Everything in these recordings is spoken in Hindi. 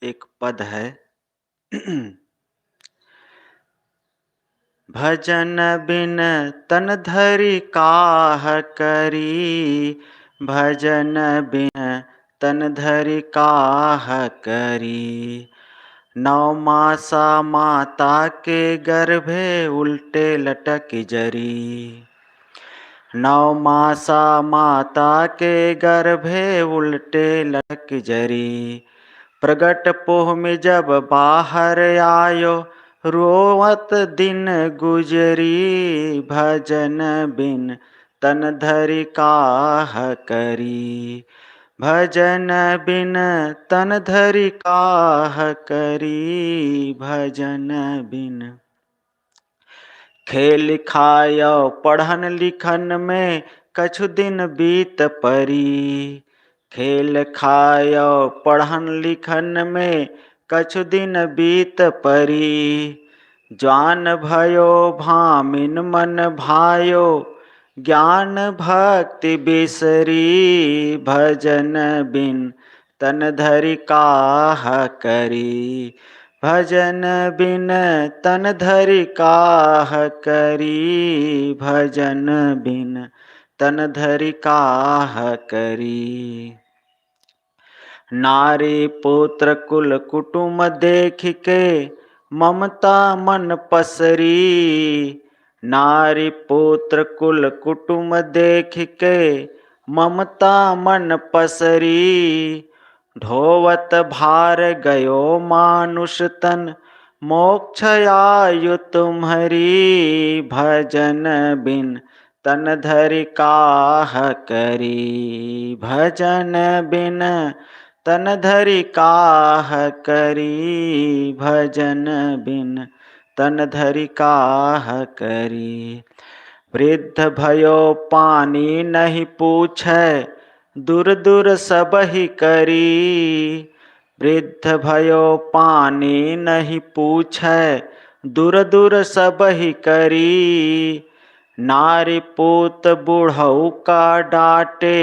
एक पद है। भजन बिन तन धरि काह करी, भजन बिन तन धरि काह करी। 9 मासा माता के गर्भे उल्टे लटक जरी। 9 मासा माता के गर्भे उल्टे लटक जरी। प्रगट पोह में जब बाहर आयो, रोवत दिन गुजरी। भजन बिन तन धरि काह करी, भजन बिन तन धरि काह करी। भजन बिन खेल खायो पढ़न लिखन में कछु दिन बीत परी। खेल खायो पढ़न लिखन में कछु दिन बीत परी। ज्ञान भयो भामिन मन भायो, ज्ञान भक्ति बिसरी। भजन बिन तन धरि काह करी, भजन बिन तन धरि काह करी। भजन बिन तन धरि काह करी। नारी पुत्र कुल कुटुम देख के ममता मन पसरी। नारी पुत्र कुल कुटुम देख के ममता मन पसरी। ढोवत भार गयो मानुष तन, मोक्ष आयु तुम्हरी। भजन बिन तन धरि काह करी, भजन बिन तन धरि काह करी। भजन बिन तन धरि काह करी। वृद्ध भयो पानी नहीं पूछै, दूर दूर सबहि करी। वृद्ध भयो पानी नहीं पूछै, दूर दूर सबहि करी। नारी पूत बूढ़ऊ का डांटे,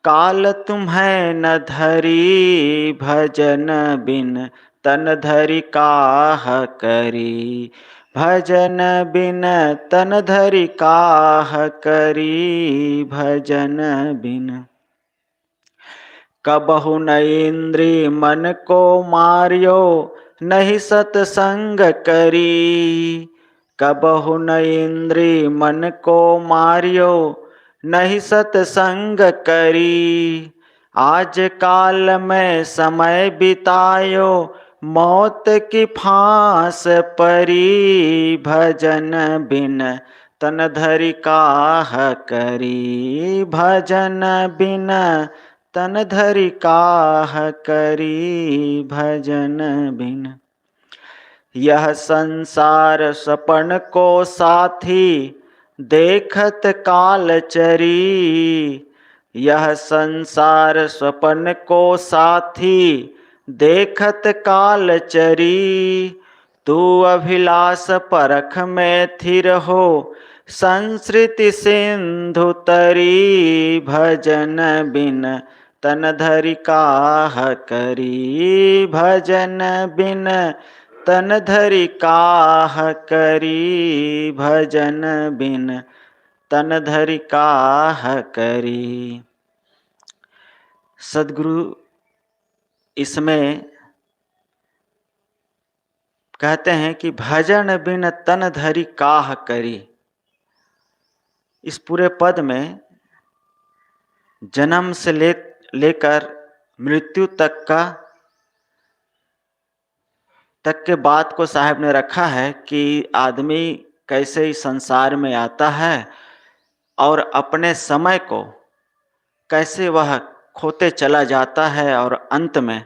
काल तुम्हें न धरी। भजन बिन तन धरि काह करी, भजन बिन तन धरि काह करी। भजन बिन कबहु न इंद्री मन को मारियो, नहीं सतसंग करी। कबहु न इंद्री मन को मारियो, नहीं सतसंग करी। आज काल में समय बितायो, मौत की फांस परी। भजन बिन तन धरि काह करी, भजन बिन तन धरि काह करी। भजन बिन यह संसार सपन को साथी, देखत काल चरी। यह संसार स्वपन को साथी, देखत काल चरी। तू अभिलाष परख में थिर हो, संस्कृति सिंधु तरी। भजन बिन तन धरि काह करी, भजन बिन तन धरि काह करी। भजन बिन तन धरि काह करी। सद्गुरु इसमें कहते हैं कि भजन बिन तन धरि काह करी। इस पूरे पद में जन्म से लेकर मृत्यु तक के बात को साहब ने रखा है कि आदमी कैसे इस संसार में आता है और अपने समय को कैसे वह खोते चला जाता है और अंत में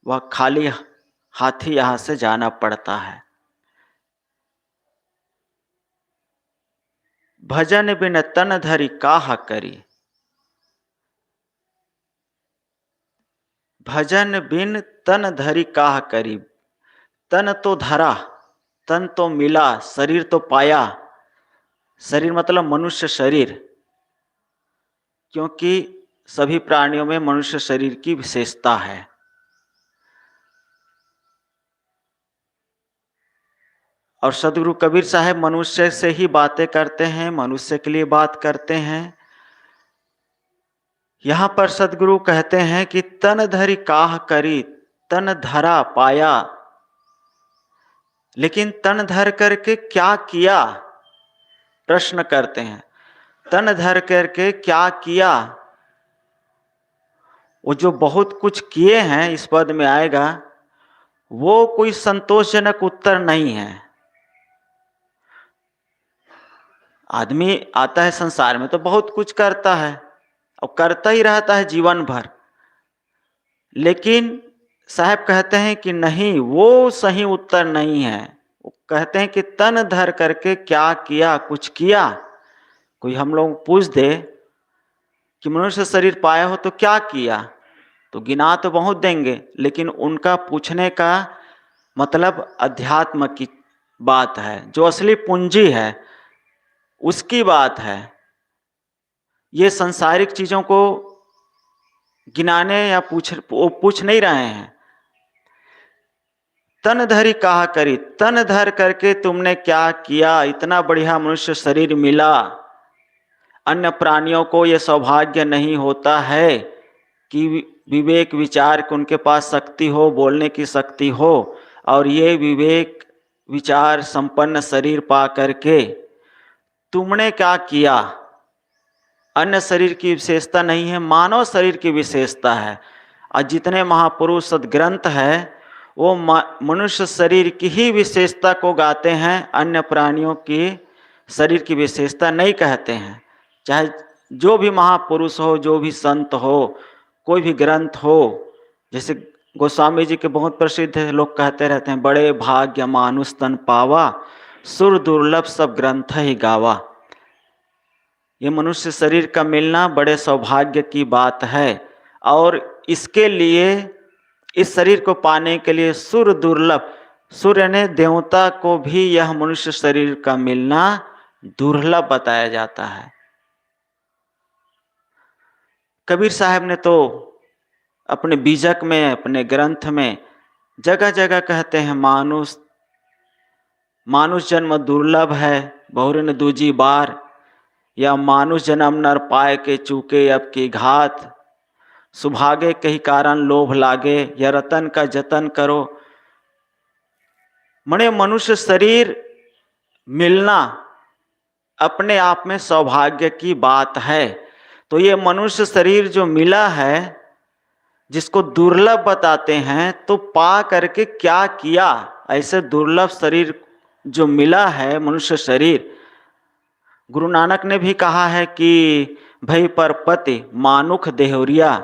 वह खाली हाथी यहाँ से जाना पड़ता है। भजन बिन तन धरि काह करी, भजन बिन तन धरि काह करी। तन तो धरा, तन तो मिला, शरीर तो पाया। शरीर मतलब मनुष्य शरीर, क्योंकि सभी प्राणियों में मनुष्य शरीर की विशेषता है। और सदगुरु कबीर साहब मनुष्य से ही बातें करते हैं, मनुष्य के लिए बात करते हैं। यहाँ पर सदगुरु कहते हैं कि तन धरि काह करी, तन धरा पाया। लेकिन तन धर करके क्या किया, प्रश्न करते हैं। तन धर करके क्या किया? वो जो बहुत कुछ किए हैं, इस पद में आएगा, वो कोई संतोषजनक उत्तर नहीं है। आदमी आता है संसार में तो बहुत कुछ करता है और करता ही रहता है जीवन भर। लेकिन साहब कहते हैं कि नहीं, वो सही उत्तर नहीं है। वो कहते हैं कि तन धर करके क्या किया, कुछ किया। कोई हम लोग पूछ दे कि मनुष्य शरीर पाया हो तो क्या किया, तो गिना तो बहुत देंगे, लेकिन उनका पूछने का मतलब अध्यात्म की बात है, जो असली पूंजी है उसकी बात है। ये सांसारिक चीजों को गिनाने या पूछ नहीं रहे हैं। तन धरी कहा करी, तन धर करके तुमने क्या किया, इतना बढ़िया मनुष्य शरीर मिला। अन्य प्राणियों को यह सौभाग्य नहीं होता है कि विवेक विचार की उनके पास शक्ति हो, बोलने की शक्ति हो, और ये विवेक विचार संपन्न शरीर पा करके तुमने क्या किया। अन्य शरीर की विशेषता नहीं है, मानव शरीर की विशेषता है। और जितने महापुरुष सदग्रंथ है वो मनुष्य शरीर की ही विशेषता को गाते हैं, अन्य प्राणियों की शरीर की विशेषता नहीं कहते हैं। चाहे जो भी महापुरुष हो, जो भी संत हो, कोई भी ग्रंथ हो, जैसे गोस्वामी जी के बहुत प्रसिद्ध है, लोग कहते रहते हैं, बड़े भाग्य मानुष तन पावा, सुर दुर्लभ सब ग्रंथ ही गावा। ये मनुष्य शरीर का मिलना बड़े सौभाग्य की बात है, और इसके लिए, इस शरीर को पाने के लिए सुर दुर्लभ, सूर्य ने देवता को भी यह मनुष्य शरीर का मिलना दुर्लभ बताया जाता है। कबीर साहब ने तो अपने बीजक में, अपने ग्रंथ में जगह जगह कहते हैं, मानुष जन्म दुर्लभ है बहुरे न दूजी बार, या मानुष जन्म नर पाए के चूके अब की घात, सुभागे कही कारण लोभ लागे, या रतन का जतन करो। मने मनुष्य शरीर मिलना अपने आप में सौभाग्य की बात है। तो ये मनुष्य शरीर जो मिला है, जिसको दुर्लभ बताते हैं, तो पा करके क्या किया। ऐसे दुर्लभ शरीर जो मिला है, मनुष्य शरीर, गुरु नानक ने भी कहा है कि भई परपति मानुख देहोरिया,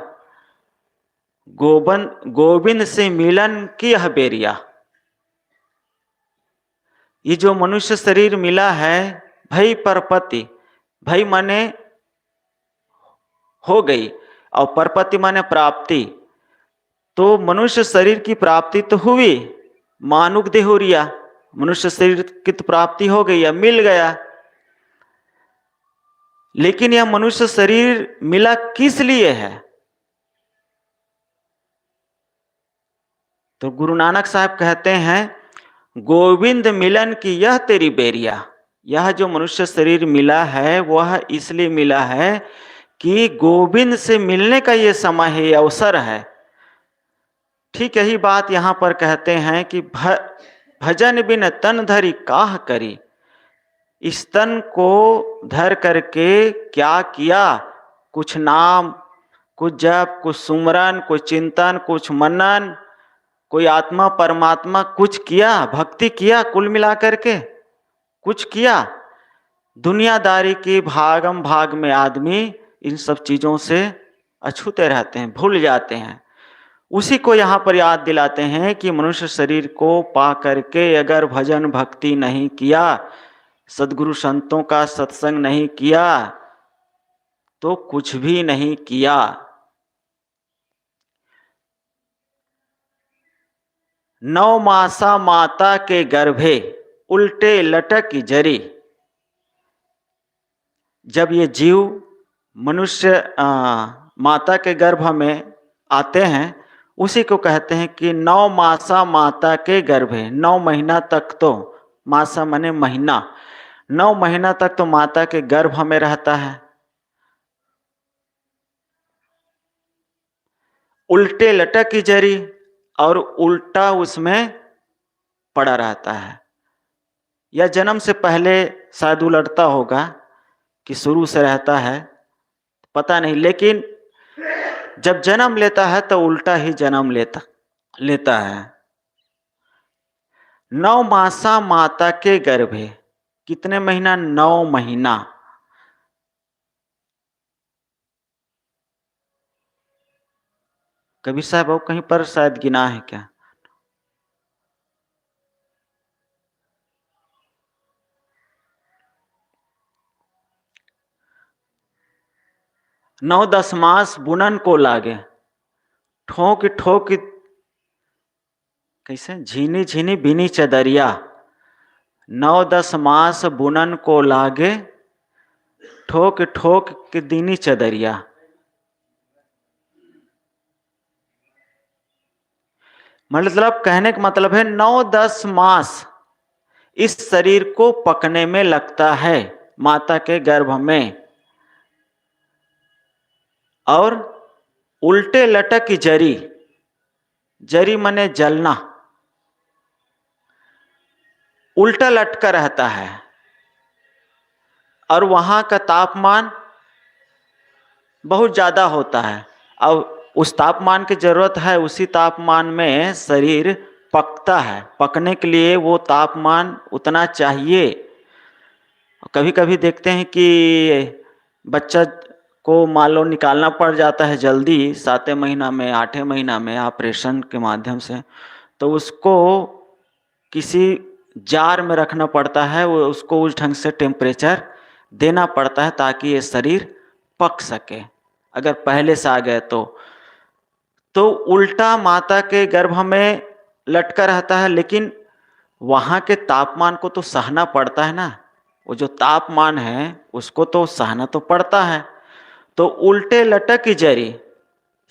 गोविंद से मिलन की यह बेरिया। ये जो मनुष्य शरीर मिला है, भई परपति, भई माने हो गई, और परपति माने प्राप्ति। तो मनुष्य शरीर की प्राप्ति तो हुई, मानुक देहोरिया, मनुष्य शरीर की तो प्राप्ति हो गई, मिल गया। लेकिन यह मनुष्य शरीर मिला किस लिए है? तो गुरु नानक साहब कहते हैं, गोविंद मिलन की यह तेरी बेरिया। यह जो मनुष्य शरीर मिला है वह इसलिए मिला है कि गोविंद से मिलने का ये समय है, अवसर है। ठीक यही बात यहाँ पर कहते हैं कि भजन बिन तन धरी काह करी। इस तन को धर करके क्या किया, कुछ नाम, कुछ जप, कुछ सुमरन, कुछ चिंतन, कुछ मनन, कोई आत्मा परमात्मा कुछ किया, भक्ति किया, कुल मिला करके कुछ किया। दुनियादारी की भागम भाग में आदमी इन सब चीज़ों से अछूते रहते हैं, भूल जाते हैं। उसी को यहाँ पर याद दिलाते हैं कि मनुष्य शरीर को पा करके अगर भजन भक्ति नहीं किया, सदगुरु संतों का सत्संग नहीं किया, तो कुछ भी नहीं किया। नौ मासा माता के गर्भे उल्टे लटक जरी। जब ये जीव मनुष्य माता के गर्भ में आते हैं, उसी को कहते हैं कि 9 मासा माता के गर्भे, 9 महीना तक तो मासा माने महीना, 9 महीना तक तो माता के गर्भ में रहता है। उल्टे लटक की जरी और उल्टा उसमें पड़ा रहता है, या जन्म से पहले शायद उलटता होगा कि शुरू से रहता है, पता नहीं, लेकिन जब जन्म लेता है तो उल्टा ही जन्म लेता है। 9 मासा माता के गर्भे, कितने महीना? 9 महीना। कबीर साहब और कहीं पर शायद गिना है क्या? 9-10 मास बुनन को लागे, ठोक ठोक कैसे झीनी झीनी बिनी चदरिया, 9-10 मास बुनन को लागे, ठोक ठोक के दीनी चदरिया। मतलब कहने का मतलब है 9-10 मास इस शरीर को पकने में लगता है माता के गर्भ में, और उल्टे लटक की जरी, जरी मने जलना, उल्टा लटका रहता है, और वहां का तापमान बहुत ज्यादा होता है। अब उस तापमान की जरूरत है, उसी तापमान में शरीर पकता है, पकने के लिए वो तापमान उतना चाहिए। कभी कभी देखते हैं कि बच्चा को मान लो निकालना पड़ जाता है जल्दी, 7वें महीना में, 8वें महीना में ऑपरेशन के माध्यम से, तो उसको किसी जार में रखना पड़ता है, वो उसको उस ढंग से टेम्परेचर देना पड़ता है ताकि ये शरीर पक सके, अगर पहले से आ गए तो उल्टा माता के गर्भ में लटका रहता है, लेकिन वहाँ के तापमान को तो सहना पड़ता है ना, वो जो तापमान है उसको तो सहना तो पड़ता है। तो उल्टे लटक की जरी,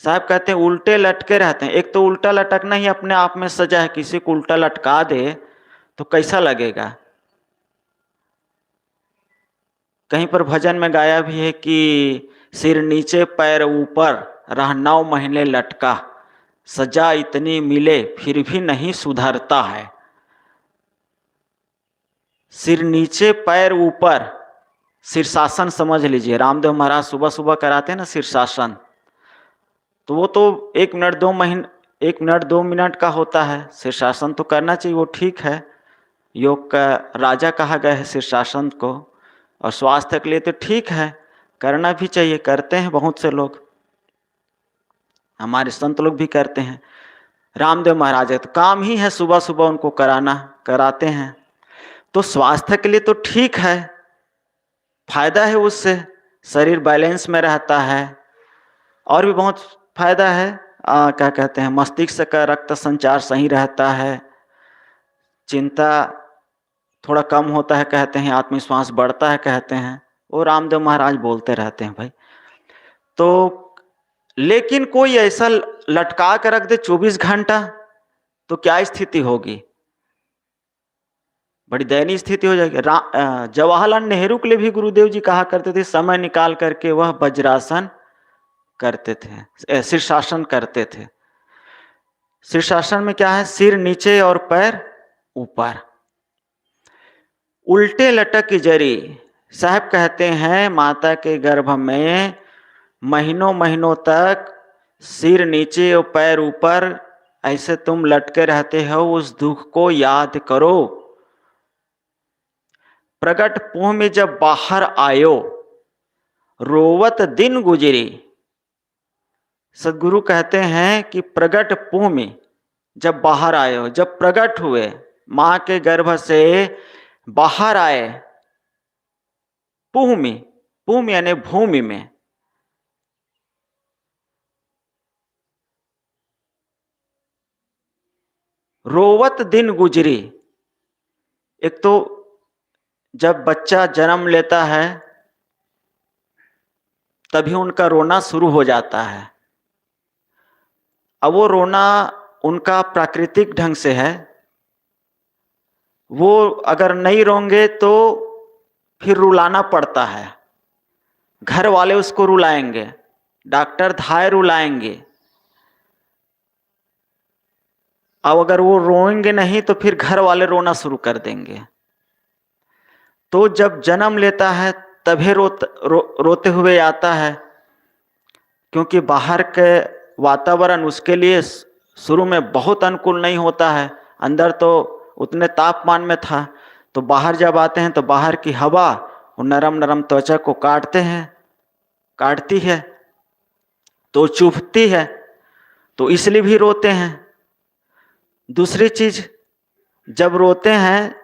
साहब कहते हैं उल्टे लटके रहते हैं। एक तो उल्टा लटकना ही अपने आप में सजा है, किसी को उल्टा लटका दे तो कैसा लगेगा। कहीं पर भजन में गाया भी है कि सिर नीचे पैर ऊपर रह 9 महीने लटका, सजा इतनी मिले फिर भी नहीं सुधरता है। सिर नीचे पैर ऊपर, शीर्षासन समझ लीजिए, रामदेव महाराज सुबह सुबह कराते हैं ना शीर्षासन, तो वो तो 1 मिनट 2 महीने 1 मिनट 2 मिनट का होता है। शीर्षासन तो करना चाहिए, वो ठीक है, योग का राजा कहा गया है शीर्षासन को, और स्वास्थ्य के लिए तो ठीक है, करना भी चाहिए, करते हैं बहुत से लोग, हमारे संत लोग भी करते हैं। रामदेव महाराज है तो काम ही है सुबह सुबह उनको कराना, कराते हैं, तो स्वास्थ्य के लिए तो ठीक है, फायदा है, उससे शरीर बैलेंस में रहता है, और भी बहुत फायदा है। क्या कहते हैं, मस्तिष्क का रक्त संचार सही रहता है, चिंता थोड़ा कम होता है कहते हैं, आत्मविश्वास बढ़ता है कहते हैं, वो रामदेव महाराज बोलते रहते हैं भाई। तो लेकिन कोई ऐसा लटका कर रख दे 24 घंटा तो क्या स्थिति होगी, बड़ी दयनीय स्थिति हो जाएगी। जवाहरलाल नेहरू के लिए भी गुरुदेव जी कहा करते थे समय निकाल करके वह वज्रासन करते थे, शीर्षासन करते थे। शीर्षासन में क्या है, सिर नीचे और पैर ऊपर, उल्टे लटक की जरी। साहब कहते हैं माता के गर्भ में महीनों महीनों तक सिर नीचे और पैर ऊपर ऐसे तुम लटके रहते हो, उस दुख को याद करो। प्रगट पुह में जब बाहर आयो, रोवत दिन गुजरी। सदगुरु कहते हैं कि प्रगट पुह में जब बाहर आए, जब प्रगट हुए, मां के गर्भ से बाहर आए, पुह में, पुह में यानी भूमि में, रोवत दिन गुजरी। एक तो जब बच्चा जन्म लेता है तभी उनका रोना शुरू हो जाता है। अब वो रोना उनका प्राकृतिक ढंग से है, वो अगर नहीं रोंगे तो फिर रुलाना पड़ता है, घर वाले उसको रुलाएंगे, डॉक्टर धाए रुलाएंगे। अब अगर वो रोएंगे नहीं तो फिर घर वाले रोना शुरू कर देंगे। तो जब जन्म लेता है तभी रोते हुए आता है, क्योंकि बाहर के वातावरण उसके लिए शुरू में बहुत अनुकूल नहीं होता है। अंदर तो उतने तापमान में था, तो बाहर जब आते हैं तो बाहर की हवा वो नरम नरम त्वचा को काटती है, तो चुभती है, तो इसलिए भी रोते हैं। दूसरी चीज, जब रोते हैं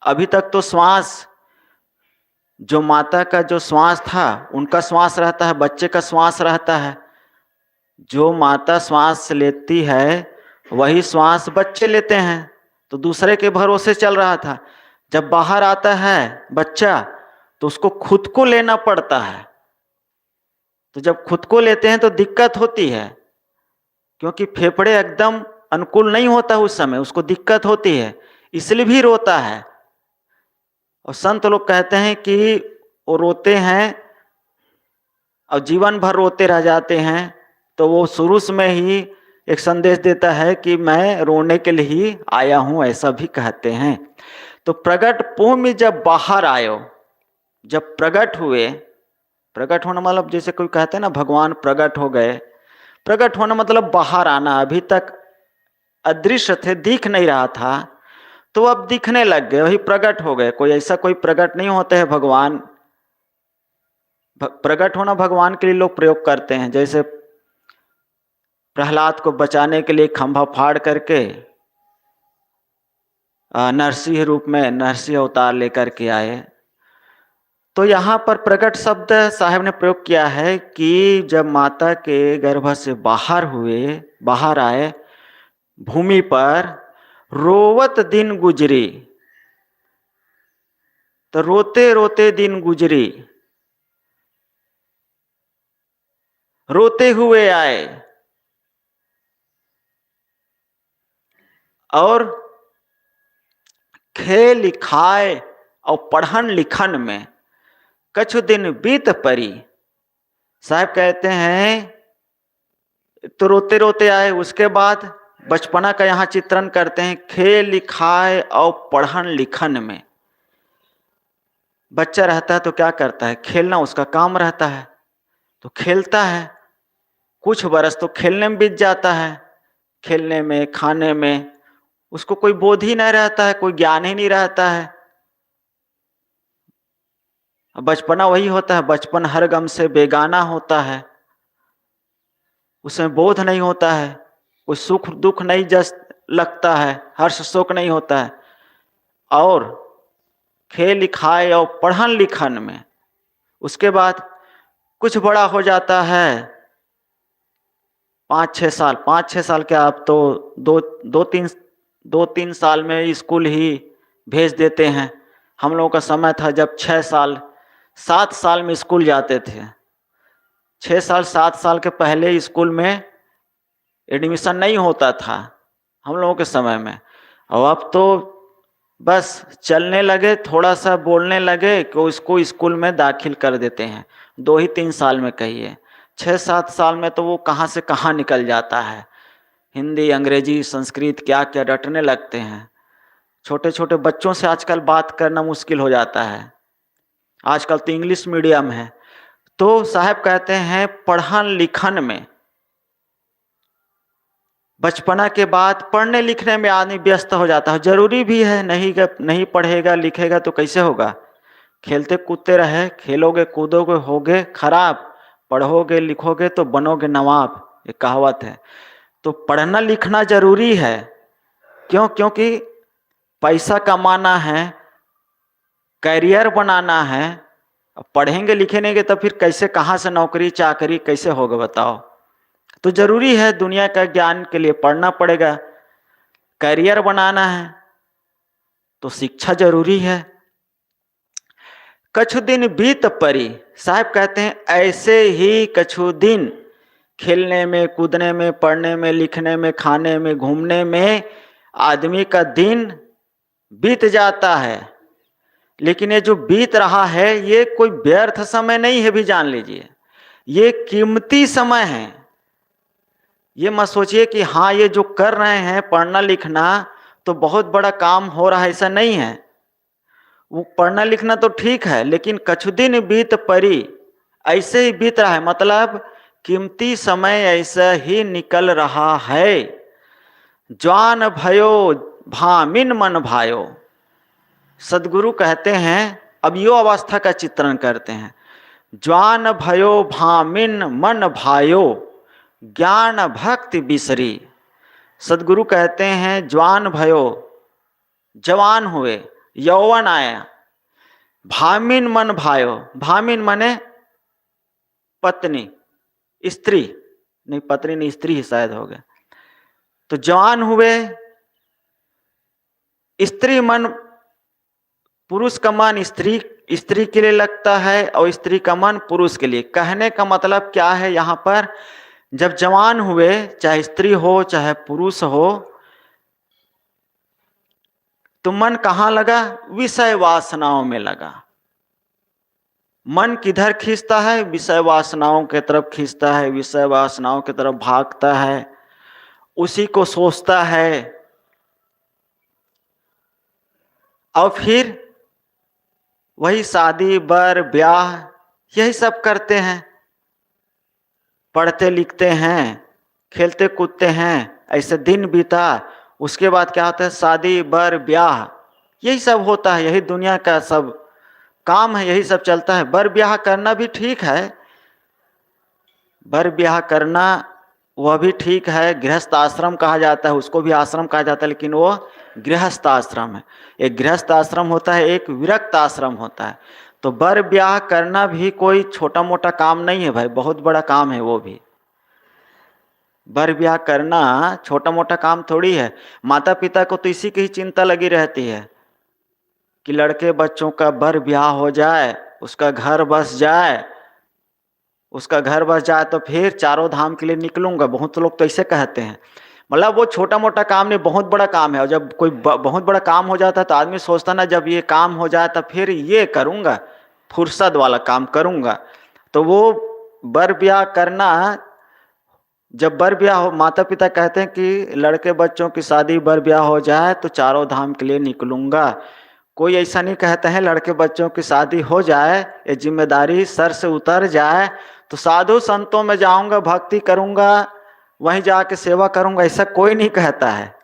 अभी तक तो श्वास, जो माता का जो श्वास था उनका श्वास रहता है, बच्चे का श्वास रहता है। जो माता श्वास लेती है वही श्वास बच्चे लेते हैं, तो दूसरे के भरोसे चल रहा था। जब बाहर आता है बच्चा तो उसको खुद को लेना पड़ता है। तो जब खुद को लेते हैं तो दिक्कत होती है, क्योंकि फेफड़े एकदम अनुकूल नहीं होता उस समय, उसको दिक्कत होती है, इसलिए भी रोता है। और संत लोग कहते हैं कि वो रोते हैं और जीवन भर रोते रह जाते हैं, तो वो शुरू में ही एक संदेश देता है कि मैं रोने के लिए ही आया हूं, ऐसा भी कहते हैं। तो प्रगट पुह में जब बाहर आयो, जब प्रगट हुए, प्रगट होना मतलब जैसे कोई कहते हैं ना भगवान प्रगट हो गए, प्रगट होना मतलब बाहर आना। अभी तक अदृश्य थे, दिख नहीं रहा था, तो अब दिखने लग गए, वही प्रगट हो गए। कोई ऐसा कोई प्रगट नहीं होते हैं भगवान। प्रगट होना भगवान के लिए लोग प्रयोग करते हैं, जैसे प्रहलाद को बचाने के लिए खंभा फाड़ करके नरसिंह रूप में नरसिंह अवतार लेकर के आए। तो यहाँ पर प्रगट शब्द साहब ने प्रयोग किया है कि जब माता के गर्भ से बाहर आए भूमि पर, रोवत दिन गुजरी। तो रोते रोते दिन गुजरी, रोते हुए आए। और खे लिखाए और पढ़न लिखन में कछु दिन बीत परी। साहब कहते हैं तो रोते रोते आए, उसके बाद बचपना का यहाँ चित्रण करते हैं। खे लिखाए और पढ़न लिखन में, बच्चा रहता है तो क्या करता है, खेलना उसका काम रहता है, तो खेलता है। कुछ बरस तो खेलने में बीत जाता है, खेलने में, खाने में, उसको कोई बोध ही नहीं रहता है, कोई ज्ञान ही नहीं रहता है। बचपना वही होता है, बचपन हर गम से बेगाना होता है, उसमें बोध नहीं होता है, कोई सुख दुख नहीं जस लगता है, हर्ष शोक नहीं होता है। और खेल लिखाए और पढ़न लिखन में, उसके बाद कुछ बड़ा हो जाता है, 5-6 साल क्या, अब तो दो तीन साल में स्कूल ही भेज देते हैं। हम लोगों का समय था जब 7 साल में स्कूल जाते थे। 7 साल के पहले स्कूल में एडमिशन नहीं होता था हम लोगों के समय में। और अब तो बस चलने लगे, थोड़ा सा बोलने लगे कि उसको स्कूल में दाखिल कर देते हैं। 2 ही 3 साल में कहिए, 6-7 साल में तो वो कहाँ से कहाँ निकल जाता है। हिंदी, अंग्रेजी, संस्कृत क्या क्या रटने लगते हैं। छोटे छोटे बच्चों से आजकल बात करना मुश्किल हो जाता है, आजकल तो इंग्लिश मीडियम है। तो साहब कहते हैं पढ़न लिखन में, बचपना के बाद पढ़ने लिखने में आदमी व्यस्त हो जाता है। जरूरी भी है, नहीं पढ़ेगा लिखेगा तो कैसे होगा। खेलते कूदते रहे, खेलोगे कूदोगे होगे खराब, पढ़ोगे लिखोगे तो बनोगे नवाब, ये कहावत है। तो पढ़ना लिखना जरूरी है। क्योंकि पैसा कमाना है, करियर बनाना है। पढ़ेंगे लिखेंगे तो फिर कैसे, कहाँ से नौकरी चाकरी कैसे होगा बताओ। तो जरूरी है, दुनिया का ज्ञान के लिए पढ़ना पड़ेगा। करियर बनाना है तो शिक्षा जरूरी है। कछु दिन बीत परी, साहब कहते हैं ऐसे ही कछु दिन खेलने में, कूदने में, पढ़ने में, लिखने में, खाने में, घूमने में आदमी का दिन बीत जाता है, लेकिन ये जो बीत रहा है ये कोई व्यर्थ समय नहीं है, भी जान लीजिए ये कीमती समय है। ये मत सोचिए कि हाँ ये जो कर रहे हैं पढ़ना लिखना तो बहुत बड़ा काम हो रहा है, ऐसा नहीं है। वो पढ़ना लिखना तो ठीक है, लेकिन कछु दिन बीत परी, ऐसे ही बीत रहा है, मतलब कीमती समय ऐसा ही निकल रहा है। ज्वान भयो भामिन मन भायो, सदगुरु कहते हैं, अब यो अवस्था का चित्रण करते हैं। ज्वान भयो भामिन मन भायो, ज्ञान भक्ति बिसरी। सदगुरु कहते हैं ज्वान भयो, जवान हुए, यौवन आया, भामिन मन भायो, भामिन मने पत्नी, स्त्री नहीं, पत्नी नहीं, स्त्री ही शायद हो गया। तो जवान हुए, स्त्री मन, पुरुष का मन स्त्री स्त्री के लिए लगता है और स्त्री का मन पुरुष के लिए। कहने का मतलब क्या है यहाँ पर, जब जवान हुए, चाहे स्त्री हो चाहे पुरुष हो, तो मन कहाँ लगा, विषय वासनाओं में लगा। मन किधर खींचता है, विषय वासनाओं की तरफ खींचता है, विषय वासनाओं की तरफ भागता है, उसी को सोचता है। और फिर वही शादी बर ब्याह यही सब करते हैं, पढ़ते लिखते हैं, खेलते कूदते हैं, ऐसे दिन बीता, उसके बाद क्या होता है, शादी बर ब्याह यही सब होता है, यही दुनिया का सब काम है, यही सब चलता है। बर ब्याह करना भी ठीक है, बर ब्याह करना वह भी ठीक है, गृहस्थ आश्रम कहा जाता है, उसको भी आश्रम कहा जाता है, लेकिन वो गृहस्थ आश्रम है। एक गृहस्थ आश्रम होता है, एक विरक्त आश्रम होता है। तो बर ब्याह करना भी कोई छोटा मोटा काम नहीं है भाई, बहुत बड़ा काम है वो भी। बर ब्याह करना छोटा मोटा काम थोड़ी है। माता पिता को तो इसी की ही चिंता लगी रहती है कि लड़के बच्चों का बर ब्याह हो जाए, उसका घर बस जाए, उसका घर बस जाए तो फिर चारों धाम के लिए निकलूंगा। बहुत लोग तो ऐसे कहते हैं, मतलब वो छोटा मोटा काम नहीं, बहुत बड़ा काम है। और जब कोई बहुत बड़ा काम हो जाता है तो आदमी सोचता ना, जब ये काम हो जाए तब फिर ये करूँगा, फुर्सत वाला काम करूँगा। तो वो बर ब्याह करना, जब बर ब्याह हो, माता पिता कहते हैं कि लड़के बच्चों की शादी बर ब्याह हो जाए तो चारों धाम के लिए निकलूंगा। कोई ऐसा नहीं कहते हैं लड़के बच्चों की शादी हो जाए, ये जिम्मेदारी सर से उतर जाए तो साधु संतों में जाऊंगा, भक्ति करूंगा, वहीं जाके सेवा करूंगा, ऐसा कोई नहीं कहता है।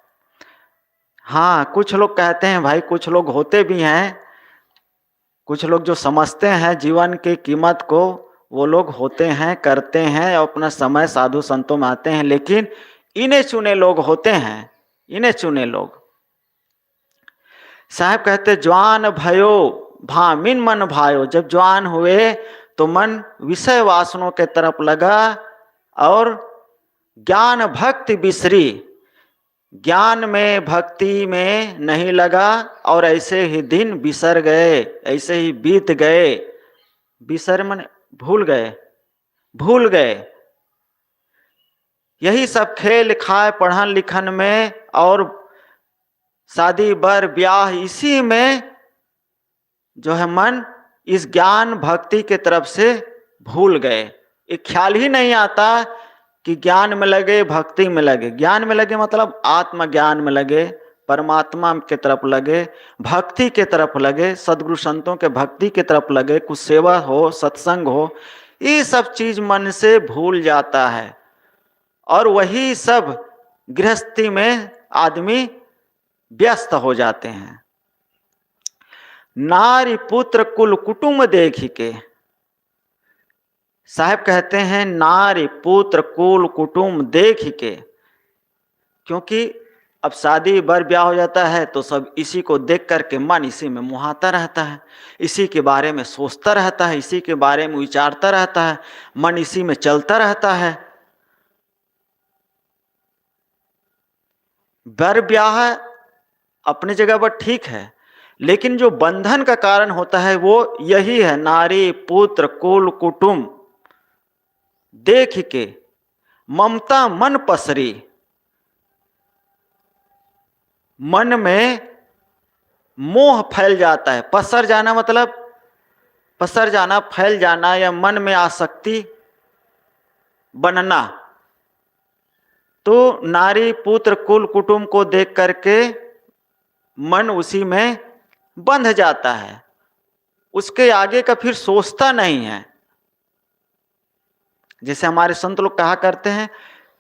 हाँ कुछ लोग कहते हैं भाई, कुछ लोग होते भी हैं, कुछ लोग जो समझते हैं जीवन की कीमत को, वो लोग होते हैं, करते हैं और अपना समय साधु संतों में आते हैं, लेकिन इन्हें चुने लोग होते हैं, इन्हें चुने लोग। साहब कहते ज्वान भयो भामिन मन भायो, जब जवान हुए तो मन विषय वासनों के तरफ लगा और ज्ञान भक्ति बिसरी, ज्ञान में भक्ति में नहीं लगा, और ऐसे ही दिन बिसर गए, ऐसे ही बीत गए। बिसर मन भूल गए, भूल गए। यही सब खेल खाए पढ़न लिखन में और शादी बर ब्याह, इसी में जो है मन इस ज्ञान भक्ति के तरफ से भूल गए। एक ख्याल ही नहीं आता कि ज्ञान में लगे, भक्ति में लगे। ज्ञान में लगे मतलब आत्मज्ञान में लगे, परमात्मा के तरफ लगे, भक्ति के तरफ लगे, सदगुरु संतों के भक्ति के तरफ लगे, कुछ सेवा हो, सत्संग हो, ये सब चीज मन से भूल जाता है। और वही सब गृहस्थी में आदमी व्यस्त हो जाते हैं। नारी पुत्र कुल कुटुंब देख के, साहब कहते हैं नारी पुत्र कुल कुटुंब देख के, क्योंकि अब शादी बर ब्याह हो जाता है तो सब इसी को देख करके मन इसी में मुहाता रहता है, इसी के बारे में सोचता रहता है, इसी के बारे में विचारता रहता है, मन इसी में चलता रहता है। बर ब्याह अपनी जगह पर ठीक है, लेकिन जो बंधन का कारण होता है वो यही है, नारी पुत्र कुल कुटुंब देख के ममता मन पसरी, मन में मोह फैल जाता है। पसर जाना मतलब पसर जाना, फैल जाना, या मन में आसक्ति बनना। तो नारी पुत्र कुल कुटुंब को देख करके मन उसी में बंध जाता है, उसके आगे का फिर सोचता नहीं है। जैसे हमारे संत लोग कहा करते हैं,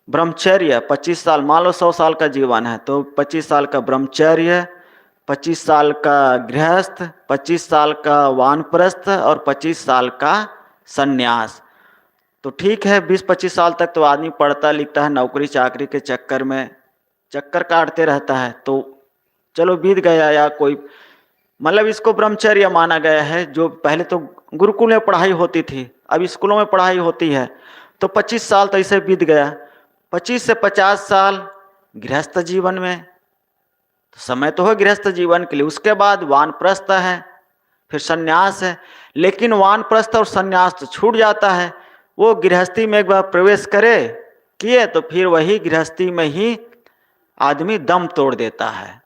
ब्रह्मचर्य 25 साल, मान लो 100 साल का जीवन है तो 25 साल का ब्रह्मचर्य, 25 साल का गृहस्थ, 25 साल का वानप्रस्थ और 25 साल का सन्यास। तो ठीक है, 20-25 साल तक तो आदमी पढ़ता लिखता है, नौकरी चाकरी के चक्कर में चक्कर काटते रहता है, तो चलो बीत गया। या कोई मतलब इसको ब्रह्मचर्य माना गया है। जो पहले तो गुरुकुल में पढ़ाई होती थी, अब स्कूलों में पढ़ाई होती है, तो 25 साल तो ऐसे बीत गया। 25 से 50 साल गृहस्थ जीवन में, तो समय तो है गृहस्थ जीवन के लिए। उसके बाद वानप्रस्थ है, फिर सन्यास है। लेकिन वानप्रस्थ और सन्यास तो छूट जाता है। वो गृहस्थी में एक बार प्रवेश किए तो फिर वही गृहस्थी में ही आदमी दम तोड़ देता है।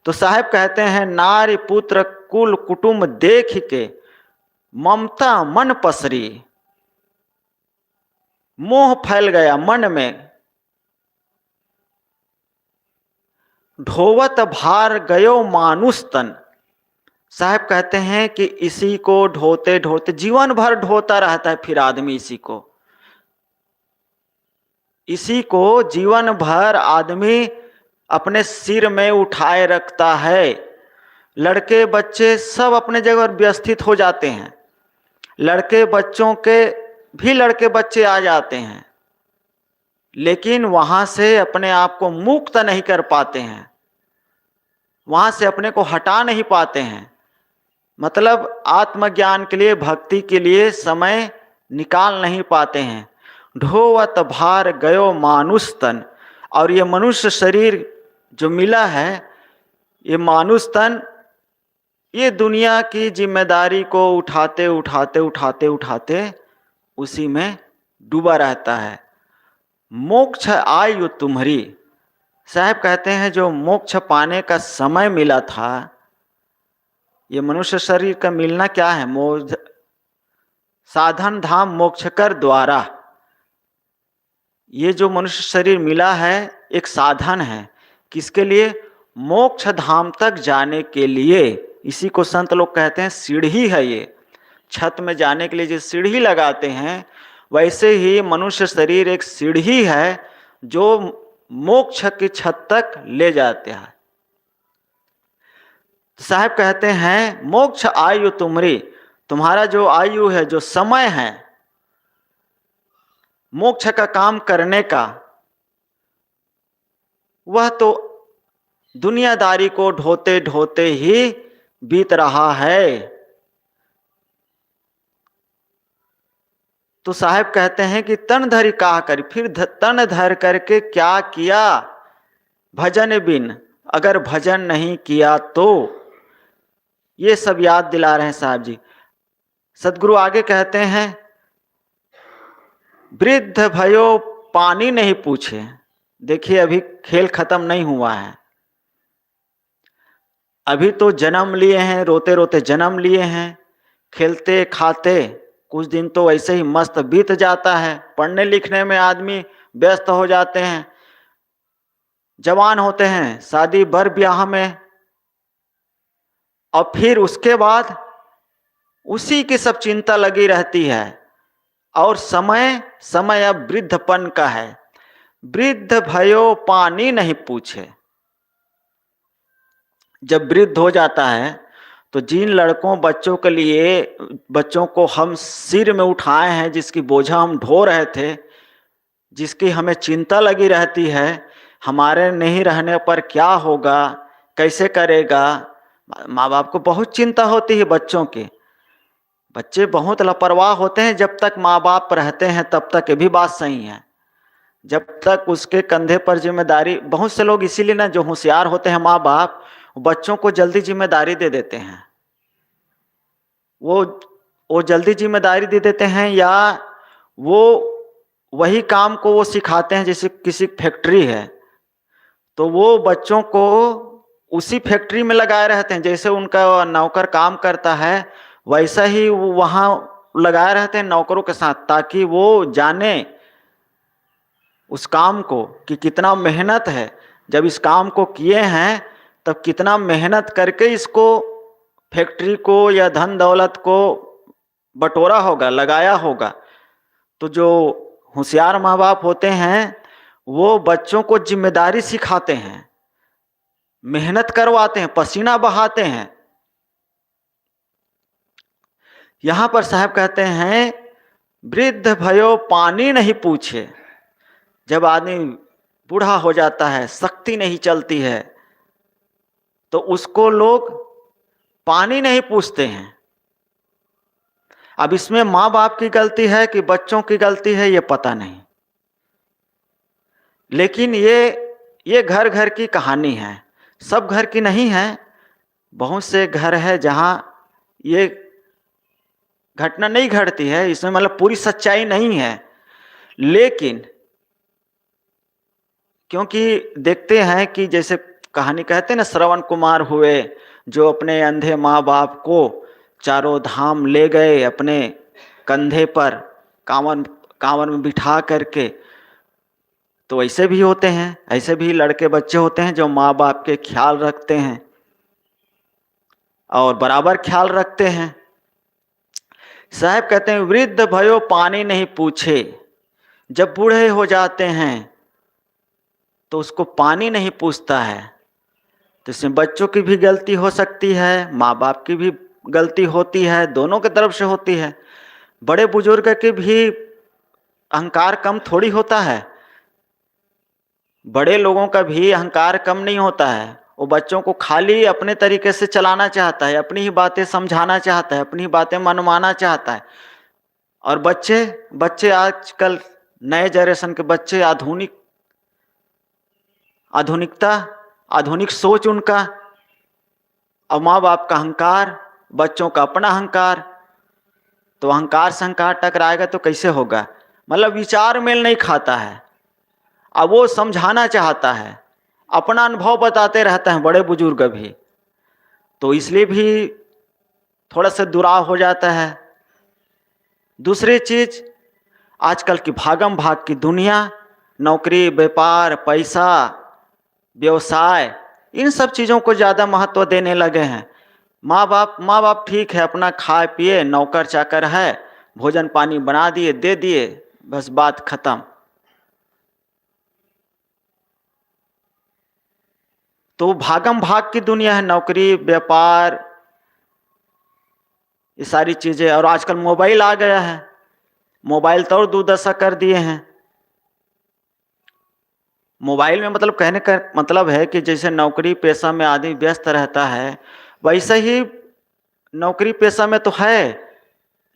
तो साहब कहते हैं, नारी पुत्र कुल कुटुंब देख के ममता मन पसरी, मोह फैल गया मन में, ढोवत भार गयो मानुष तन। साहब कहते हैं कि इसी को ढोते ढोते जीवन भर ढोता रहता है। फिर आदमी इसी को जीवन भर आदमी अपने सिर में उठाए रखता है। लड़के बच्चे सब अपने जगह व्यवस्थित हो जाते हैं, लड़के बच्चों के भी लड़के बच्चे आ जाते हैं, लेकिन वहां से अपने आप को मुक्त नहीं कर पाते हैं, वहां से अपने को हटा नहीं पाते हैं। मतलब आत्मज्ञान के लिए, भक्ति के लिए समय निकाल नहीं पाते हैं। ढोवत भार गयो मानुष तन। और ये मनुष्य शरीर जो मिला है, ये मानुष तन, ये दुनिया की जिम्मेदारी को उठाते उठाते उठाते उठाते उसी में डूबा रहता है। मोक्ष आयु तुम्हारी। साहब कहते हैं जो मोक्ष पाने का समय मिला था, ये मनुष्य शरीर का मिलना क्या है? साधन धाम मोक्ष कर द्वारा। ये जो मनुष्य शरीर मिला है एक साधन है, किसके लिए? मोक्ष धाम तक जाने के लिए। इसी को संत लोग कहते हैं सीढ़ी है। ये छत में जाने के लिए जो सीढ़ी लगाते हैं, वैसे ही मनुष्य शरीर एक सीढ़ी है जो मोक्ष की छत तक ले जाते हैं। साहब कहते हैं मोक्ष आयु तुम्हारी, तुम्हारा जो आयु है, जो समय है मोक्ष का काम करने का, वह तो दुनियादारी को ढोते ढोते ही बीत रहा है। तो साहब कहते हैं कि तन धरी कहा करी, फिर तन धर करके क्या किया? भजन बिन, अगर भजन नहीं किया तो। ये सब याद दिला रहे हैं साहब जी। सदगुरु आगे कहते हैं, वृद्ध भयो पानी नहीं पूछे। देखिए अभी खेल खत्म नहीं हुआ है, अभी तो जन्म लिए हैं, रोते रोते जन्म लिए हैं, खेलते खाते कुछ दिन तो ऐसे ही मस्त बीत जाता है। पढ़ने लिखने में आदमी व्यस्त हो जाते हैं, जवान होते हैं, शादी बर ब्याह में, और फिर उसके बाद उसी की सब चिंता लगी रहती है। और समय अब वृद्धपन का है। वृद्ध भयो पानी नहीं पूछे। जब वृद्ध हो जाता है तो जिन लड़कों बच्चों के लिए, बच्चों को हम सिर में उठाए हैं, जिसकी बोझा हम ढो रहे थे, जिसकी हमें चिंता लगी रहती है, हमारे नहीं रहने पर क्या होगा, कैसे करेगा, माँ बाप को बहुत चिंता होती है बच्चों की। बच्चे बहुत लापरवाह होते हैं, जब तक माँ बाप रहते हैं तब तक। ये भी बात सही है, जब तक उसके कंधे पर जिम्मेदारी, बहुत से लोग इसीलिए ना, जो होशियार होते हैं माँ बाप, बच्चों को जल्दी जिम्मेदारी दे देते हैं। वो जल्दी जिम्मेदारी दे देते हैं, या वो वही काम को वो सिखाते हैं। जैसे किसी फैक्ट्री है तो वो बच्चों को उसी फैक्ट्री में लगाए रहते हैं, जैसे उनका नौकर काम करता है वैसा ही वो वहाँ लगाए रहते हैं नौकरों के साथ, ताकि वो जाने उस काम को कि कितना मेहनत है। जब इस काम को किए हैं तब कितना मेहनत करके इसको फैक्ट्री को या धन दौलत को बटोरा होगा, लगाया होगा। तो जो होशियार माँ बाप होते हैं वो बच्चों को जिम्मेदारी सिखाते हैं, मेहनत करवाते हैं, पसीना बहाते हैं। यहां पर साहब कहते हैं वृद्ध भयो पानी नहीं पूछे। जब आदमी बूढ़ा हो जाता है, शक्ति नहीं चलती है, तो उसको लोग पानी नहीं पूछते हैं। अब इसमें माँ बाप की गलती है कि बच्चों की गलती है ये पता नहीं, लेकिन ये घर घर की कहानी है। सब घर की नहीं है, बहुत से घर है जहाँ ये घटना नहीं घटती है। इसमें मतलब पूरी सच्चाई नहीं है, लेकिन क्योंकि देखते हैं कि जैसे कहानी कहते हैं ना, श्रवण कुमार हुए जो अपने अंधे माँ बाप को चारों धाम ले गए अपने कंधे पर, कांवर में बिठा करके। तो ऐसे भी होते हैं, ऐसे भी लड़के बच्चे होते हैं जो माँ बाप के ख्याल रखते हैं और बराबर ख्याल रखते हैं। साहब कहते हैं वृद्ध भयो पानी नहीं पूछे। जब बूढ़े हो जाते हैं तो उसको पानी नहीं पूछता है। तो इसमें बच्चों की भी गलती हो सकती है, माँ बाप की भी गलती होती है, दोनों की तरफ से होती है। बड़े बुजुर्ग के भी अहंकार कम थोड़ी होता है, बड़े लोगों का भी अहंकार कम नहीं होता है। वो बच्चों को खाली अपने तरीके से चलाना चाहता है, अपनी ही बातें समझाना चाहता है, अपनी ही बातें मनवाना चाहता है। और बच्चे आजकल नए जनरेशन के बच्चे आधुनिक सोच उनका, और माँ बाप का अहंकार, बच्चों का अपना अहंकार। तो अहंकार से अहंकार टकराएगा तो कैसे होगा? मतलब विचार मेल नहीं खाता है। अब वो समझाना चाहता है, अपना अनुभव बताते रहते हैं बड़े बुजुर्ग भी, तो इसलिए भी थोड़ा सा दुराव हो जाता है। दूसरी चीज, आजकल की भागम भाग की दुनिया, नौकरी, व्यापार, पैसा, व्यवसाय, इन सब चीज़ों को ज़्यादा महत्व देने लगे हैं। माँ बाप ठीक है, अपना खाए पिए, नौकर चाकर है, भोजन पानी बना दिए, दे दिए, बस बात खत्म। तो भागम भाग की दुनिया है, नौकरी, व्यापार, ये सारी चीज़ें। और आजकल मोबाइल आ गया है, मोबाइल तो और दुर्दशा कर दिए हैं। मोबाइल में मतलब कहने का मतलब है कि जैसे नौकरी पेशा में आदमी व्यस्त रहता है, वैसे ही नौकरी पेशा में तो है,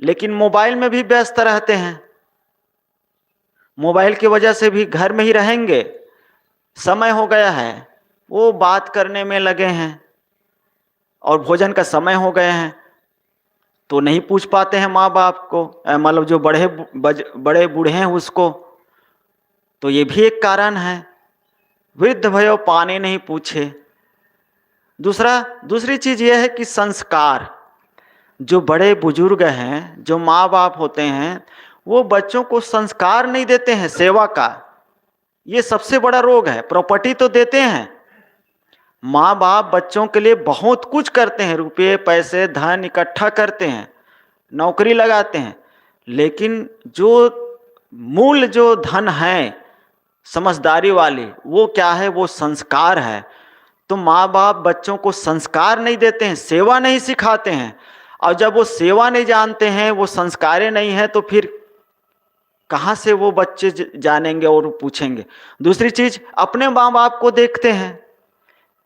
लेकिन मोबाइल में भी व्यस्त रहते हैं। मोबाइल की वजह से भी घर में ही रहेंगे, समय हो गया है, वो बात करने में लगे हैं, और भोजन का समय हो गए हैं, तो नहीं पूछ पाते हैं माँ बाप को, मतलब जो बड़े बूढ़े हैं उसको। तो ये भी एक कारण है, वृद्ध भयो पानी नहीं पूछे। दूसरी चीज यह है कि संस्कार, जो बड़े बुजुर्ग हैं, जो माँ बाप होते हैं, वो बच्चों को संस्कार नहीं देते हैं सेवा का। ये सबसे बड़ा रोग है। प्रॉपर्टी तो देते हैं, माँ बाप बच्चों के लिए बहुत कुछ करते हैं, रुपये पैसे धन इकट्ठा करते हैं, नौकरी लगाते हैं, लेकिन जो मूल जो धन है समझदारी वाली, वो क्या है? वो संस्कार है। तो माँ बाप बच्चों को संस्कार नहीं देते हैं, सेवा नहीं सिखाते हैं। और जब वो सेवा नहीं जानते हैं, वो संस्कारें नहीं है, तो फिर कहाँ से वो बच्चे जानेंगे और पूछेंगे? दूसरी चीज, अपने माँ बाप को देखते हैं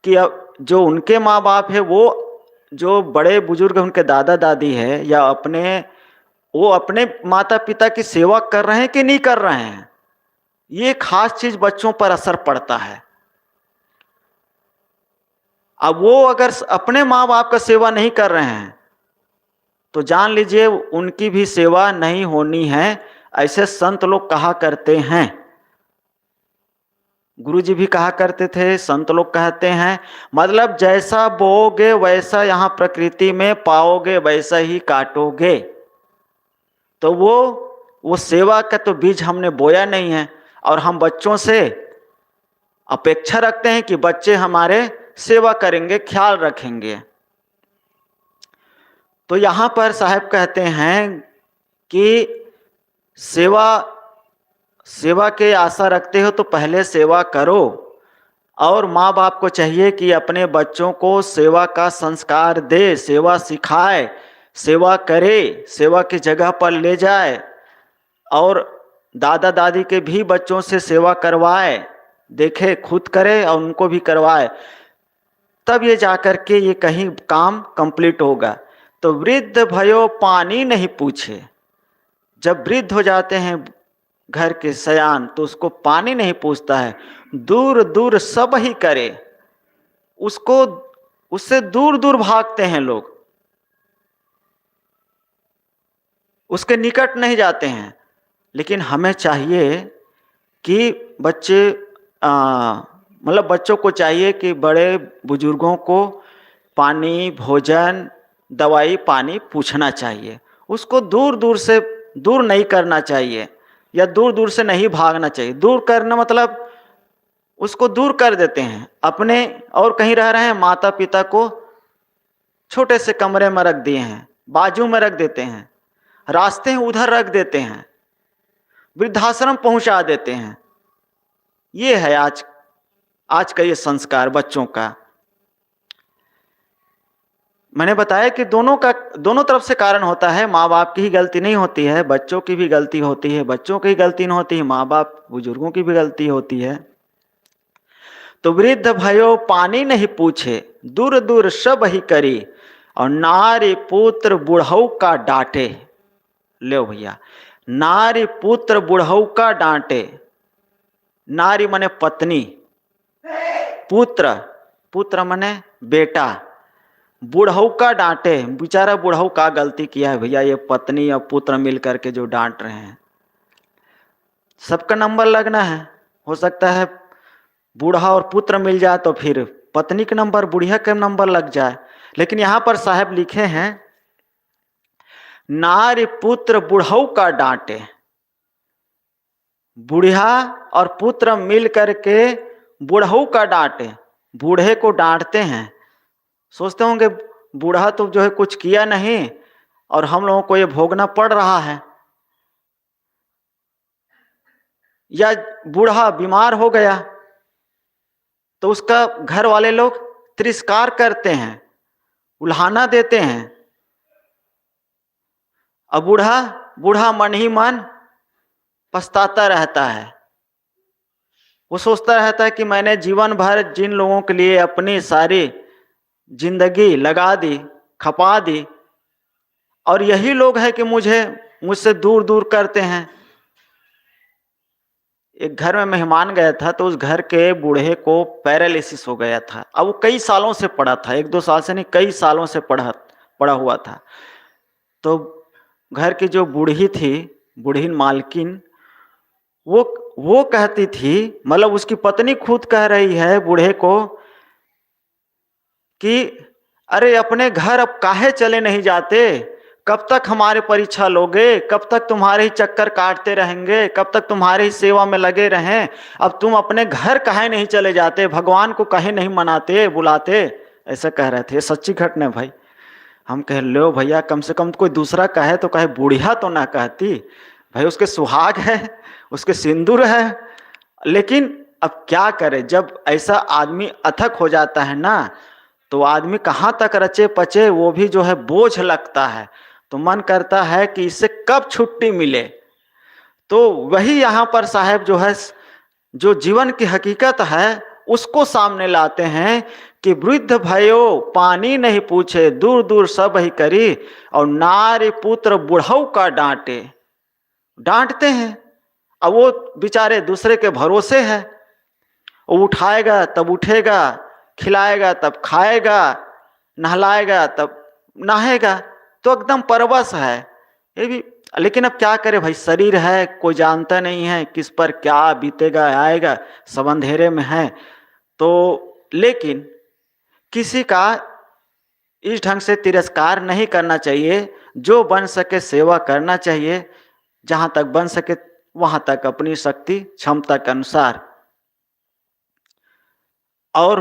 कि जो उनके माँ बाप है, वो जो बड़े बुजुर्ग उनके दादा दादी है, या वो अपने माता पिता की सेवा कर रहे हैं कि नहीं कर रहे हैं। ये खास चीज बच्चों पर असर पड़ता है। अब वो अगर अपने माँ बाप का सेवा नहीं कर रहे हैं तो जान लीजिए उनकी भी सेवा नहीं होनी है, ऐसे संत लोग कहा करते हैं। गुरुजी भी कहा करते थे, संत लोग कहते हैं, मतलब जैसा बोओगे वैसा यहाँ प्रकृति में पाओगे, वैसा ही काटोगे। तो वो सेवा का तो बीज हमने बोया नहीं है, और हम बच्चों से अपेक्षा रखते हैं कि बच्चे हमारे सेवा करेंगे, ख्याल रखेंगे। तो यहाँ पर साहब कहते हैं कि सेवा के आशा रखते हो तो पहले सेवा करो, और माँ बाप को चाहिए कि अपने बच्चों को सेवा का संस्कार दे, सेवा सिखाए, सेवा करे, सेवा की जगह पर ले जाए, और दादा दादी के भी बच्चों से सेवा करवाए, देखे, खुद करे और उनको भी करवाए, तब ये जाकर के ये कहीं काम कंप्लीट होगा। तो वृद्ध भयो पानी नहीं पूछे, जब वृद्ध हो जाते हैं घर के सयान तो उसको पानी नहीं पूछता है, दूर दूर सब ही करे, उससे दूर दूर भागते हैं लोग, उसके निकट नहीं जाते हैं। लेकिन हमें चाहिए कि बच्चे मतलब बच्चों को चाहिए कि बड़े बुजुर्गों को पानी, भोजन, दवाई पानी पूछना चाहिए, उसको दूर दूर से दूर नहीं करना चाहिए, या दूर दूर से नहीं भागना चाहिए। दूर करना मतलब उसको दूर कर देते हैं, अपने और कहीं रह रहे हैं, माता पिता को छोटे से कमरे में रख दिए हैं, बाजू में रख देते हैं, रास्ते उधर रख देते हैं, वृद्धाश्रम पहुंचा देते हैं। ये है आज का ये संस्कार बच्चों का। मैंने बताया कि दोनों तरफ से कारण होता है, माँ बाप की ही गलती नहीं होती है, बच्चों की भी गलती होती है, बच्चों की गलती नहीं होती है, माँ बाप बुजुर्गों की भी गलती होती है। तो वृद्ध भयो पानी नहीं पूछे, दूर दूर सब ही करी, और नारी पुत्र बुढ़ऊ का डांटे। ले भैया, नारी पुत्र बुढ़ऊ का डांटे। नारी माने पत्नी, पुत्र माने बेटा, बुढ़ऊ का डांटे। बेचारा बुढ़ऊ का गलती किया है भैया, ये पत्नी और पुत्र मिल करके जो डांट रहे हैं। सबका नंबर लगना है, हो सकता है बूढ़ा और पुत्र मिल जाए तो फिर पत्नी के नंबर, बुढ़िया के नंबर लग जाए। लेकिन यहां पर साहब लिखे हैं, नारी पुत्र बुढ़ऊ का डांटे। बुढ़िया और पुत्र मिल करके बुढ़ऊ का डांटे, बूढ़े को डांटते हैं। सोचते होंगे बूढ़ा तो जो है कुछ किया नहीं और हम लोगों को ये भोगना पड़ रहा है, या बूढ़ा बीमार हो गया तो उसका घर वाले लोग तिरस्कार करते हैं, उल्हाना देते हैं। अब बूढ़ा मन ही मन पछताता रहता है। वो सोचता रहता है कि मैंने जीवन भर जिन लोगों के लिए अपनी सारी जिंदगी लगा दी, खपा दी, और यही लोग हैं कि मुझसे दूर दूर करते हैं। एक घर में मेहमान गया था तो उस घर के बूढ़े को पैरालिसिस हो गया था। अब वो कई सालों से पड़ा था, 1-2 साल से नहीं, कई सालों से पड़ा हुआ था। तो घर की जो बूढ़ी थी, बूढ़ी मालकिन, वो कहती थी, मतलब उसकी पत्नी खुद कह रही है बूढ़े को कि अरे अपने घर अब काहे चले नहीं जाते, कब तक हमारे परीक्षा लोगे, कब तक तुम्हारे ही चक्कर काटते रहेंगे, कब तक तुम्हारे ही सेवा में लगे रहें, अब तुम अपने घर काहे नहीं चले जाते, भगवान को काहे नहीं मनाते बुलाते। ऐसा कह रहे थे। सच्ची घटना भाई। हम कह लो भैया, कम से कम कोई दूसरा कहे तो कहे, बूढ़िया तो ना कहती भाई, उसके सुहाग है, उसके सिंदूर है। लेकिन अब क्या करे, जब ऐसा आदमी अथक हो जाता है ना, तो आदमी कहाँ तक रचे पचे, वो भी जो है बोझ लगता है। तो मन करता है कि इससे कब छुट्टी मिले। तो वही यहाँ पर साहब जो है, जो जीवन की हकीकत है उसको सामने लाते हैं कि वृद्ध भयो पानी नहीं पूछे, दूर दूर सब ही करी, और नारी पुत्र बुढ़ऊ का डांटते हैं। अब वो बेचारे दूसरे के भरोसे है, वो उठाएगा तब उठेगा, खिलाएगा तब खाएगा, नहलाएगा तब नहाएगा, तो एकदम परवश है। ये भी लेकिन अब क्या करे भाई, शरीर है, कोई जानता नहीं है किस पर क्या बीतेगा आएगा, सब अंधेरे में है। तो लेकिन किसी का इस ढंग से तिरस्कार नहीं करना चाहिए, जो बन सके सेवा करना चाहिए, जहां तक बन सके वहां तक अपनी शक्ति क्षमता के अनुसार। और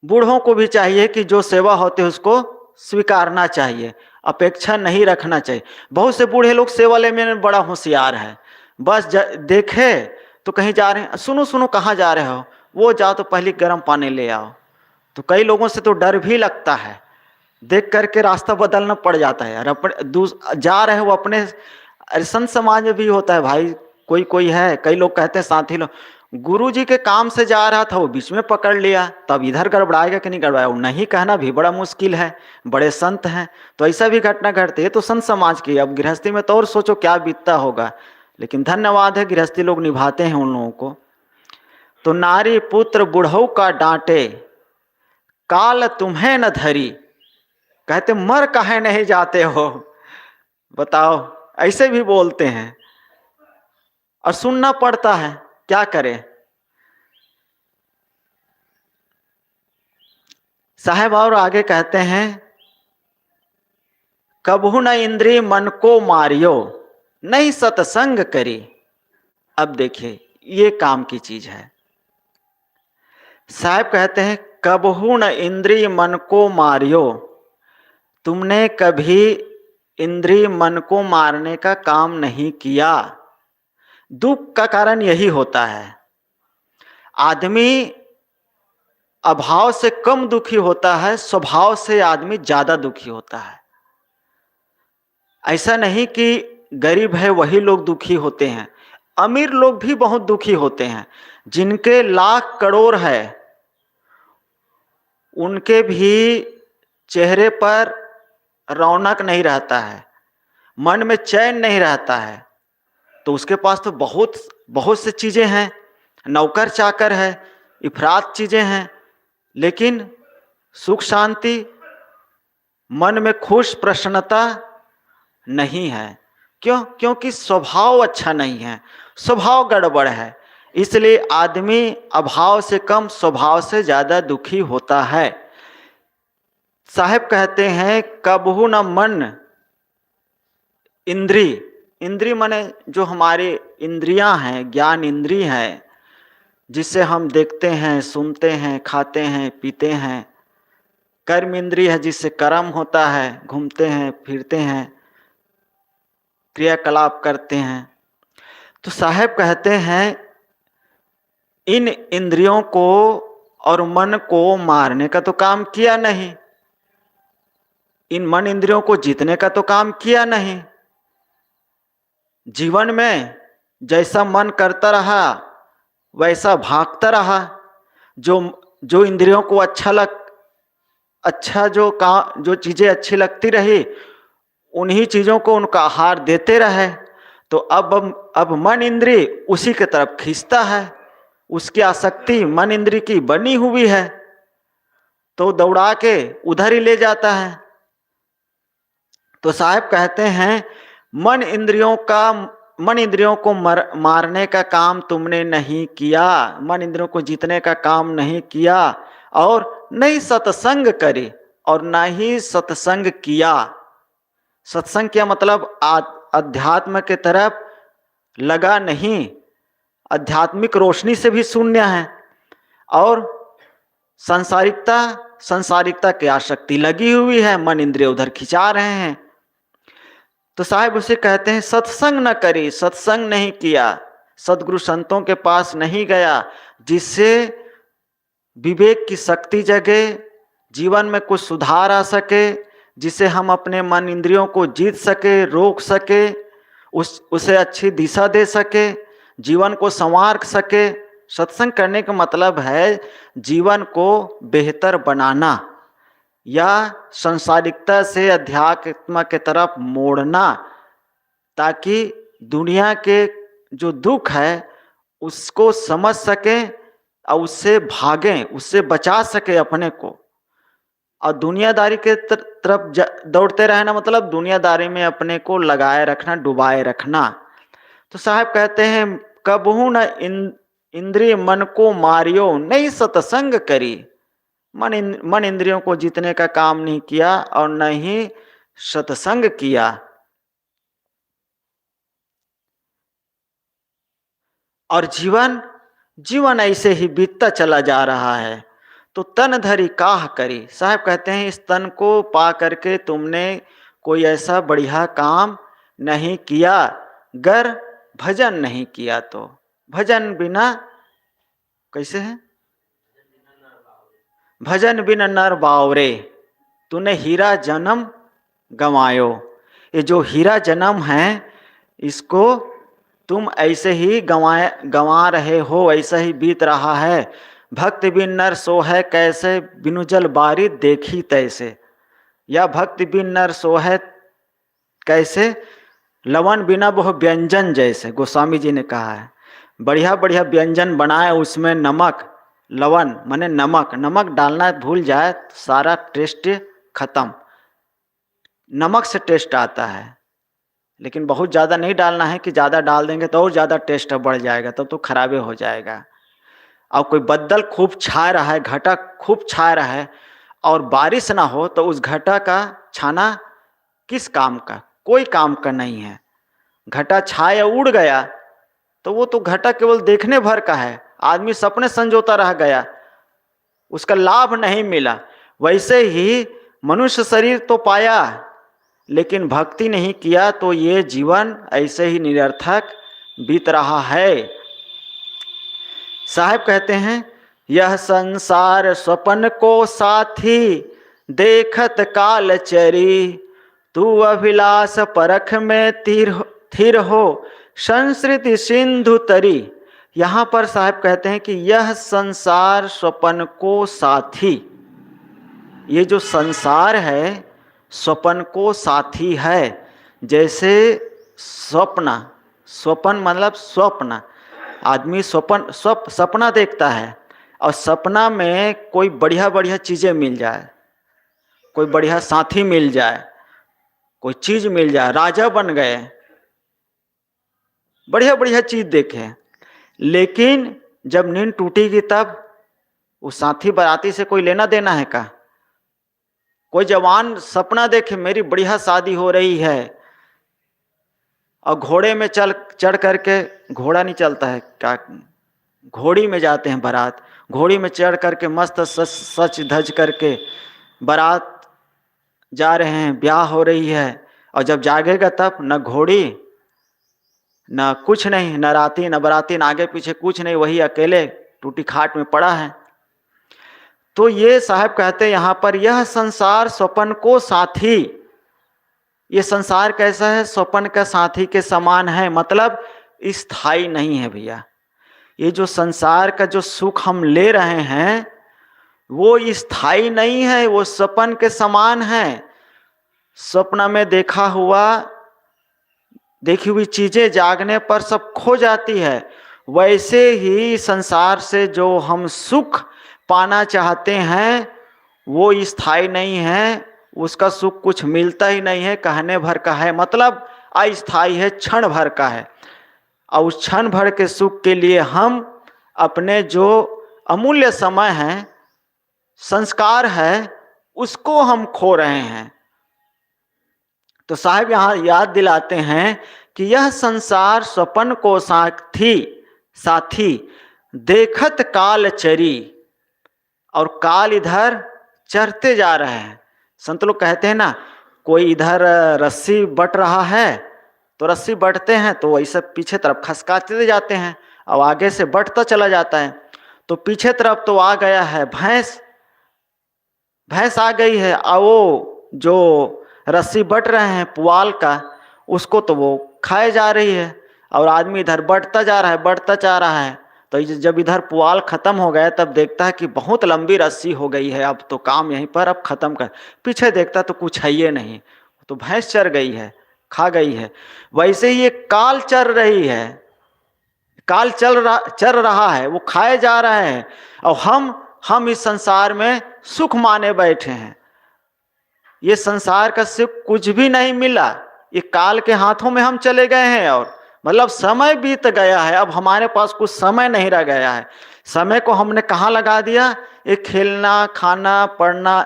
बूढ़ों को भी चाहिए कि जो सेवा होती है उसको स्वीकारना चाहिए, अपेक्षा नहीं रखना चाहिए। बहुत से बूढ़े लोग सेवा लेने में बड़ा होशियार है, बस देखे तो कहीं जा रहे हैं, सुनो सुनो कहाँ जा रहे हो, वो जाओ तो पहले गर्म पानी ले आओ। तो कई लोगों से तो डर भी लगता है, देख करके रास्ता बदलना पड़ जाता है। और अपने जा रहे हैं वो अपने, संत समाज में भी होता है भाई, कोई कोई है, कई लोग कहते हैं साथी लोग, गुरु जी के काम से जा रहा था वो बीच में पकड़ लिया, तब इधर गड़बड़ाएगा कि नहीं गड़बड़ाएगा, नहीं कहना भी बड़ा मुश्किल है, बड़े संत हैं। तो ऐसा भी घटना घटती है, तो संत समाज की। अब गृहस्थी में तो और सोचो क्या बीतता होगा, लेकिन धन्यवाद है गृहस्थी लोग निभाते हैं उन लोगों को। तो नारी पुत्र बुढ़ऊ का डांटे, काल तुम्हें न धरी, कहते मर काहे नहीं जाते हो। बताओ, ऐसे भी बोलते हैं और सुनना पड़ता है, क्या करें। साहब और आगे कहते हैं, कबहू न इंद्री मन को मारियो, नहीं सत्संग करी। अब देखिए ये काम की चीज है। साहब कहते हैं, कबहू न इंद्री मन को मारियो, तुमने कभी इंद्री मन को मारने का काम नहीं किया। दुख का कारण यही होता है, आदमी अभाव से कम दुखी होता है, स्वभाव से आदमी ज्यादा दुखी होता है। ऐसा नहीं कि गरीब है वही लोग दुखी होते हैं, अमीर लोग भी बहुत दुखी होते हैं। जिनके लाख करोड़ है उनके भी चेहरे पर रौनक नहीं रहता है, मन में चैन नहीं रहता है। तो उसके पास तो बहुत बहुत सी चीजें हैं, नौकर चाकर है, इफरात चीजें हैं, लेकिन सुख शांति, मन में खुश प्रसन्नता नहीं है। क्यों? क्योंकि स्वभाव अच्छा नहीं है, स्वभाव गड़बड़ है। इसलिए आदमी अभाव से कम स्वभाव से ज्यादा दुखी होता है। साहब कहते हैं, कबहू न मन इंद्री, इंद्री माने जो हमारे इंद्रियां हैं, ज्ञान इंद्री है, जिससे हम देखते हैं, सुनते हैं, खाते हैं, पीते हैं। कर्म इंद्री है जिससे कर्म होता है, घूमते हैं, फिरते हैं, क्रियाकलाप करते हैं। तो साहब कहते हैं, इन इंद्रियों को और मन को मारने का तो काम किया नहीं, इन मन इंद्रियों को जीतने का तो काम किया नहीं। जीवन में जैसा मन करता रहा वैसा भागता रहा। जो इंद्रियों को जो चीजें अच्छी लगती रही उन्हीं चीजों को उनका आहार देते रहे। तो अब मन इंद्री उसी के तरफ खींचता है, उसकी आसक्ति मन इंद्री की बनी हुई है, तो दौड़ा के उधर ही ले जाता है। तो साहब कहते हैं, मन इंद्रियों को मारने का काम तुमने नहीं किया, मन इंद्रियों को जीतने का काम नहीं किया, और नहीं सत्संग करे, और ना ही सत्संग किया। सत्संग क्या मतलब? अध्यात्म के तरफ लगा नहीं, आध्यात्मिक रोशनी से भी शून्य है, और संसारिकता की आसक्ति लगी हुई है, मन इंद्रिय उधर खिंचा रहे हैं। तो साहब उसे कहते हैं, सत्संग न करी, सत्संग नहीं किया, सदगुरु संतों के पास नहीं गया, जिससे विवेक की शक्ति जगे, जीवन में कुछ सुधार आ सके, जिसे हम अपने मन इंद्रियों को जीत सके, रोक सके, उसे अच्छी दिशा दे सके, जीवन को संवार सके। सत्संग करने का मतलब है जीवन को बेहतर बनाना या संसारिकता से अध्यात्म के तरफ मोड़ना, ताकि दुनिया के जो दुख है उसको समझ सके और उससे भागें, उससे बचा सके अपने को। और दुनियादारी के तरफ दौड़ते रहना मतलब दुनियादारी में अपने को लगाए रखना, डुबाए रखना। तो साहब कहते हैं कबहू न इंद्रिय मन को मारियो, नहीं सत्संग करी। मन इंद्रियों को जीतने का काम नहीं किया और न ही सत्संग किया। और जीवन ऐसे ही बीतता चला जा रहा है। तो तन धरी काह करी। साहब कहते हैं इस तन को पा करके तुमने कोई ऐसा बढ़िया काम नहीं किया, गर भजन नहीं किया। तो भजन बिना कैसे है? भजन बिना नर बावरे, तूने हीरा जन्म गंवायो। ये जो हीरा जन्म है इसको तुम ऐसे ही गंवा रहे हो, ऐसा ही बीत रहा है। भक्ति बिन नर सो है कैसे, बिनु जल बारी देखी तैसे। या भक्ति बिन नर सो है कैसे, लवन बिना वह व्यंजन जैसे। गोस्वामी जी ने कहा है बढ़िया बढ़िया व्यंजन बनाए, उसमें नमक, लवन माने नमक, नमक डालना भूल जाए सारा टेस्ट खत्म। नमक से टेस्ट आता है, लेकिन बहुत ज़्यादा नहीं डालना है कि ज़्यादा डाल देंगे तो और ज़्यादा टेस्ट बढ़ जाएगा, तब तो खराबे हो जाएगा। और कोई बदल खूब छा रहा है, घटा खूब छा रहा है और बारिश ना हो तो उस घटा का छाना किस काम का? कोई काम का नहीं है। घटा छाया उड़ गया तो वो तो घटा केवल देखने भर का है, आदमी सपने संजोता रह गया, उसका लाभ नहीं मिला। वैसे ही मनुष्य शरीर तो पाया लेकिन भक्ति नहीं किया, तो ये जीवन ऐसे ही निरर्थक बीत रहा है। साहब कहते हैं यह संसार स्वप्न को साथी, देखत काल चरी। तू अभिलाष परख में थिर हो, संस्कृति सिंधु तरी। यहाँ पर साहब कहते हैं कि यह संसार स्वप्न को साथी, ये जो संसार है स्वप्न को साथी है। जैसे स्वप्न मतलब स्वप्न, आदमी सपना देखता है और सपना में कोई बढ़िया बढ़िया चीज़ें मिल जाए, कोई बढ़िया साथी मिल जाए, कोई चीज़ मिल जाए, राजा बन गए, बढ़िया बढ़िया चीज़ देखे। लेकिन जब नींद टूटेगी तब उस साथी बाराती से कोई लेना देना है का? कोई जवान सपना देखे मेरी बढ़िया शादी हो रही है और घोड़े में चढ़ करके, घोड़ा नहीं चलता है क्या, घोड़ी में जाते हैं बारात, घोड़ी में चढ़ करके मस्त सच धज करके बारात जा रहे हैं, ब्याह हो रही है। और जब जागेगा तब न घोड़ी न कुछ नहीं, न राती न बराती, न आगे पीछे कुछ नहीं, वही अकेले टूटी खाट में पड़ा है। तो ये साहब कहते हैं यहाँ पर यह संसार स्वप्न को साथी, ये संसार कैसा है? स्वप्न का साथी के समान है, मतलब स्थायी नहीं है भैया। ये जो संसार का जो सुख हम ले रहे हैं वो स्थायी नहीं है, वो स्वप्न के समान है। स्वप्न में देखी हुई चीजें जागने पर सब खो जाती है। वैसे ही संसार से जो हम सुख पाना चाहते हैं वो स्थायी नहीं है, उसका सुख कुछ मिलता ही नहीं है, कहने भर का है, मतलब अस्थायी है, क्षण भर का है। और उस क्षण भर के सुख के लिए हम अपने जो अमूल्य समय है, संस्कार है, उसको हम खो रहे हैं। तो साहब यहाँ याद दिलाते हैं कि यह संसार स्वप्न को साथी, देखत काल चरी। और काल इधर चढ़ते जा रहे हैं। संत लोग कहते हैं ना, कोई इधर रस्सी बट रहा है तो रस्सी बटते हैं तो वैसे पीछे तरफ खसकाते जाते हैं और आगे से बटता चला जाता है। तो पीछे तरफ तो आ गया है भैंस आ गई है, और वो जो रस्सी बट रहे हैं पुआल का, उसको तो वो खाए जा रही है और आदमी इधर बढ़ता जा रहा है। तो जब इधर पुआल खत्म हो गया तब देखता है कि बहुत लंबी रस्सी हो गई है, अब तो काम यहीं पर, अब खत्म कर। पीछे देखता तो कुछ है ये नहीं, तो भैंस चर गई है, खा गई है। वैसे ही ये काल चर रही है, काल चल रहा है, वो खाए जा रहे हैं। और हम इस संसार में सुख माने बैठे हैं, ये संसार का सुख कुछ भी नहीं मिला, ये काल के हाथों में हम चले गए हैं। और मतलब समय बीत गया है, अब हमारे पास कुछ समय नहीं रह गया है। समय को हमने कहाँ लगा दिया? ये खेलना, खाना, पढ़ना,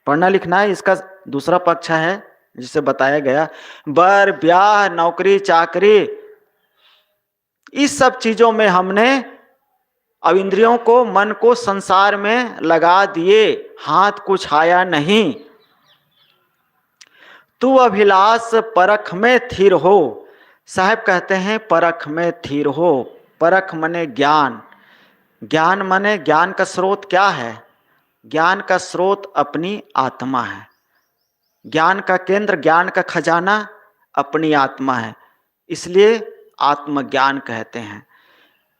पढ़ना लिखना है, इसका दूसरा पक्ष है जिसे बताया गया। बर ब्याह, नौकरी चाकरी, इस सब चीजों में हमने अब इंद्रियों को, मन को संसार में लगा दिए, हाथ कुछ आया नहीं। तू अभिलाष परख में थिर हो। साहब कहते हैं परख में थिर हो। परख मने ज्ञान, ज्ञान मने ज्ञान का स्रोत क्या है? ज्ञान का स्रोत अपनी आत्मा है। ज्ञान का केंद्र, ज्ञान का खजाना अपनी आत्मा है, इसलिए आत्मज्ञान कहते हैं।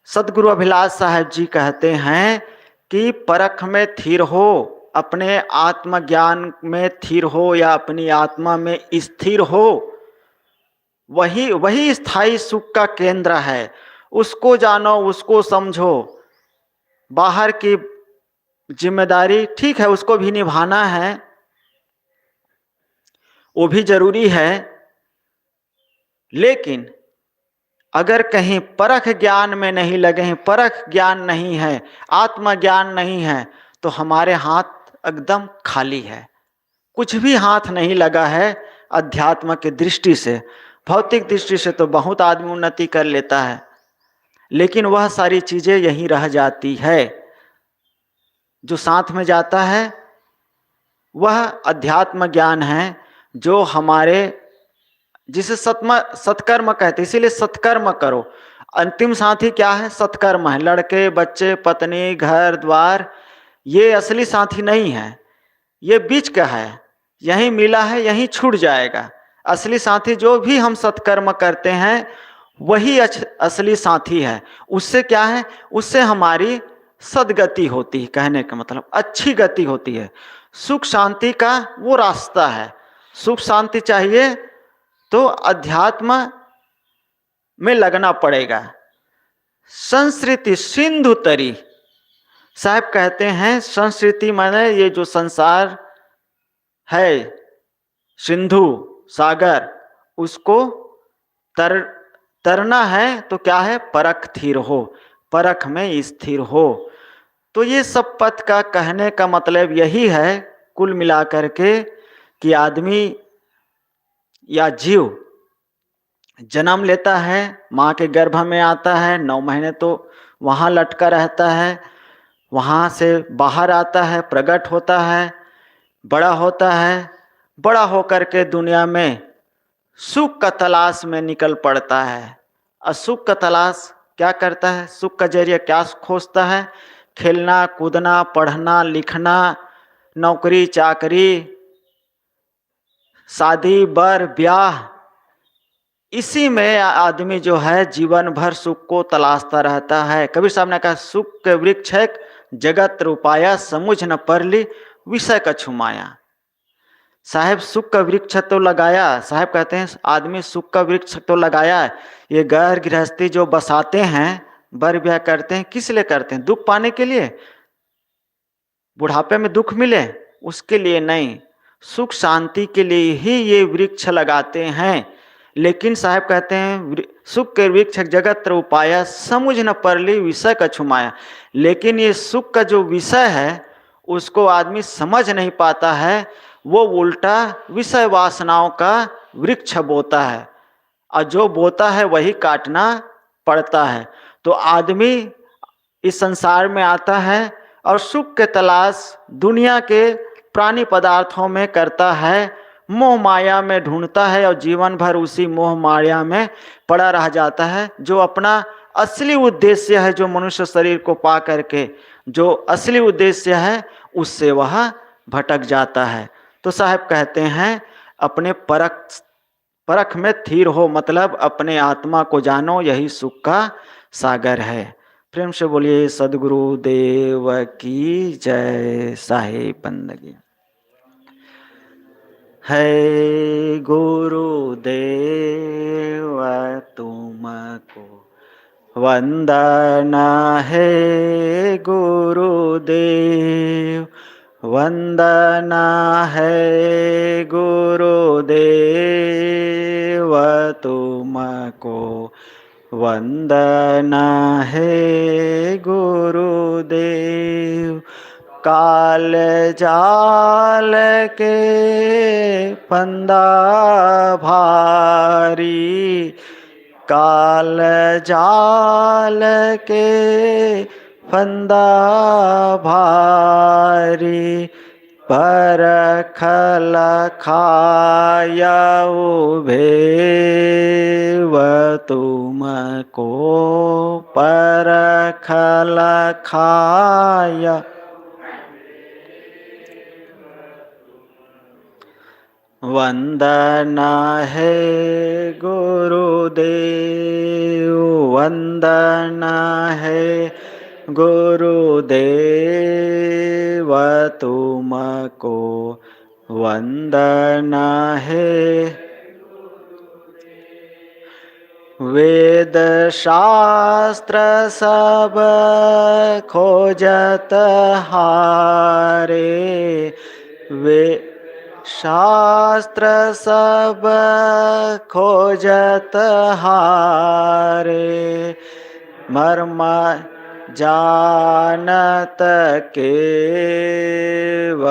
सदगुरु अभिलाष साहब जी कहते हैं कि परख में थिर हो, अपने आत्मज्ञान में थिर हो या अपनी आत्मा में स्थिर हो। वही वही स्थायी सुख का केंद्र है। उसको जानो, उसको समझो। बाहर की जिम्मेदारी ठीक है, उसको भी निभाना है, वो भी जरूरी है, लेकिन अगर कहीं परख ज्ञान में नहीं लगे हैं, परख ज्ञान नहीं है, आत्मज्ञान नहीं है, तो हमारे हाथ एकदम खाली है, कुछ भी हाथ नहीं लगा है। अध्यात्म की दृष्टि से, भौतिक दृष्टि से तो बहुत आदमी उन्नति कर लेता है, लेकिन वह सारी चीजें यहीं रह जाती है। जो साथ में जाता है वह अध्यात्म ज्ञान है, जो हमारे, जिसे सत्कर्म कहते हैं, इसीलिए सत्कर्म करो। अंतिम साथी क्या है? सत्कर्म है। लड़के, बच्चे, पत्नी, घर द्वार, ये असली साथी नहीं है, ये बीच का है, यहीं मिला है, यहीं छूट जाएगा। असली साथी जो भी हम सत्कर्म करते हैं वही असली साथी है। उससे क्या है? उससे हमारी सदगति होती है, कहने का मतलब अच्छी गति होती है। सुख शांति का वो रास्ता है। सुख शांति चाहिए तो अध्यात्म में लगना पड़ेगा। संस्कृति सिंधु तरी, साहब कहते हैं संस्कृति माने ये जो संसार है, सिंधु सागर, उसको तरना है तो क्या है? परख थिर हो, परख में स्थिर हो। तो ये सब पद का कहने का मतलब यही है कुल मिलाकर के, कि आदमी या जीव जन्म लेता है, माँ के गर्भ में आता है, 9 महीने तो वहाँ लटका रहता है, वहाँ से बाहर आता है, प्रकट होता है, बड़ा होता है, बड़ा होकर के दुनिया में सुख का तलाश में निकल पड़ता है। और सुख का तलाश क्या करता है? सुख का जरिए क्या खोजता है? खेलना, कूदना, पढ़ना, लिखना, नौकरी चाकरी, शादी, बर ब्याह, इसी में आदमी जो है जीवन भर सुख को तलाशता रहता है। कबीर साहब ने कहा, सुख के वृक्ष है जगत रूपाया, समुझ न परली विषय का छुमाया। साहेब सुख का वृक्ष तो लगाया, साहब कहते हैं आदमी सुख का वृक्ष तो लगाया, ये घर गृहस्थी जो बसाते हैं, बर ब्याह करते हैं, किस लिए करते हैं? दुख पाने के लिए, बुढ़ापे में दुख मिले उसके लिए नहीं, सुख शांति के लिए ही ये वृक्ष लगाते हैं। लेकिन साहब कहते हैं सुख के वृक्ष जगत उपाया, समुझ न परली विषय का छुमाया। लेकिन ये सुख का जो विषय है उसको आदमी समझ नहीं पाता है, वो उल्टा विषय वासनाओं का वृक्ष बोता है, और जो बोता है वही काटना पड़ता है। तो आदमी इस संसार में आता है और सुख के तलाश दुनिया के प्राणी पदार्थों में करता है, मोह माया में ढूंढता है, और जीवन भर उसी मोह माया में पड़ा रह जाता है। जो अपना असली उद्देश्य है, जो मनुष्य शरीर को पा करके जो असली उद्देश्य है, उससे वह भटक जाता है। तो साहब कहते हैं अपने परख में थिर हो, मतलब अपने आत्मा को जानो, यही सुख का सागर है। प्रेम से बोलिए सदगुरु देव की जय। साहेब बंदगी है गुरुदेव तुमको वंदना है गुरुदेव, वंदना है गुरुदेव तुमको, वंदना है गुरुदेव। काल जाल के फंदा भारी, काल जाल के फंदा भारी, परख लखाया उभेव तुमको, परख लखाया। वंदना है गुरुदेव, वंदना है गुरुदेव तुमको, वंदना है। वेद शास्त्र सब खोजत हारे, वे शास्त्र सब खोजत हारे, मर्म जानत केव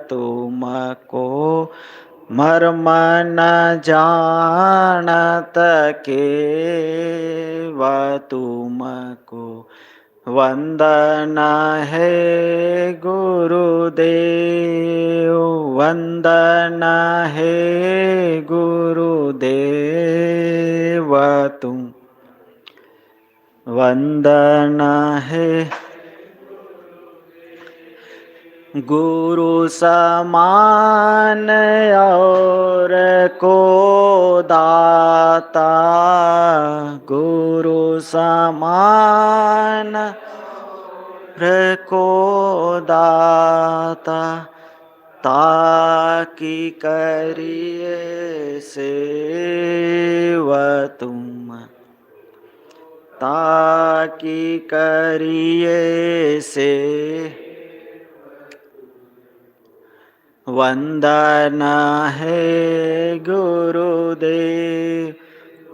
तुमको, मर्म न जानत केव तुमको, वंदना है गुरुदेव, वंदना है गुरुदेव तुम, वंदना है। गुरु समान और को दाता, गुरु समान को दाता, ताकि करिए सेवा तुम, ताकि करिए से। वंदना है गुरुदेव,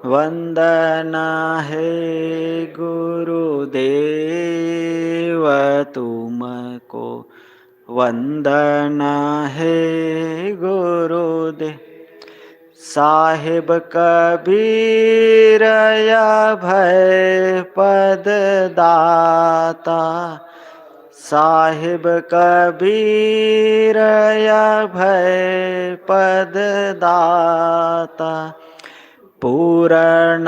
वंदना है गुरुदेव तुमको, वंदना है गुरुदेव। साहिब कबीर भय पद दाता, साहिब कबीर भय पद दाता, पूर्ण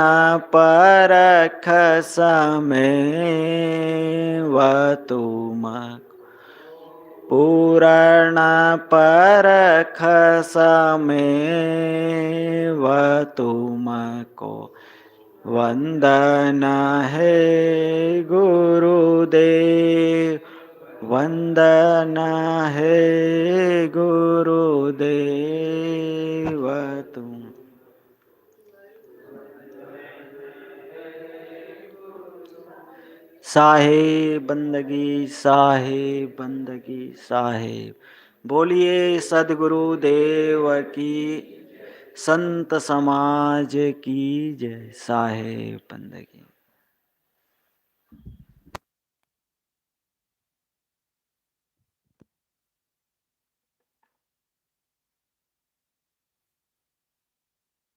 परख समेव तुमको, पूर्ण परख समेव तुमको, वंदना है गुरुदेव, वंदना है गुरुदेव तुम। साहेब बंदगी, साहेब बंदगी, साहेब। बोलिए सद्गुरुदेव की, संत समाज की जय। साहेब बंदगी।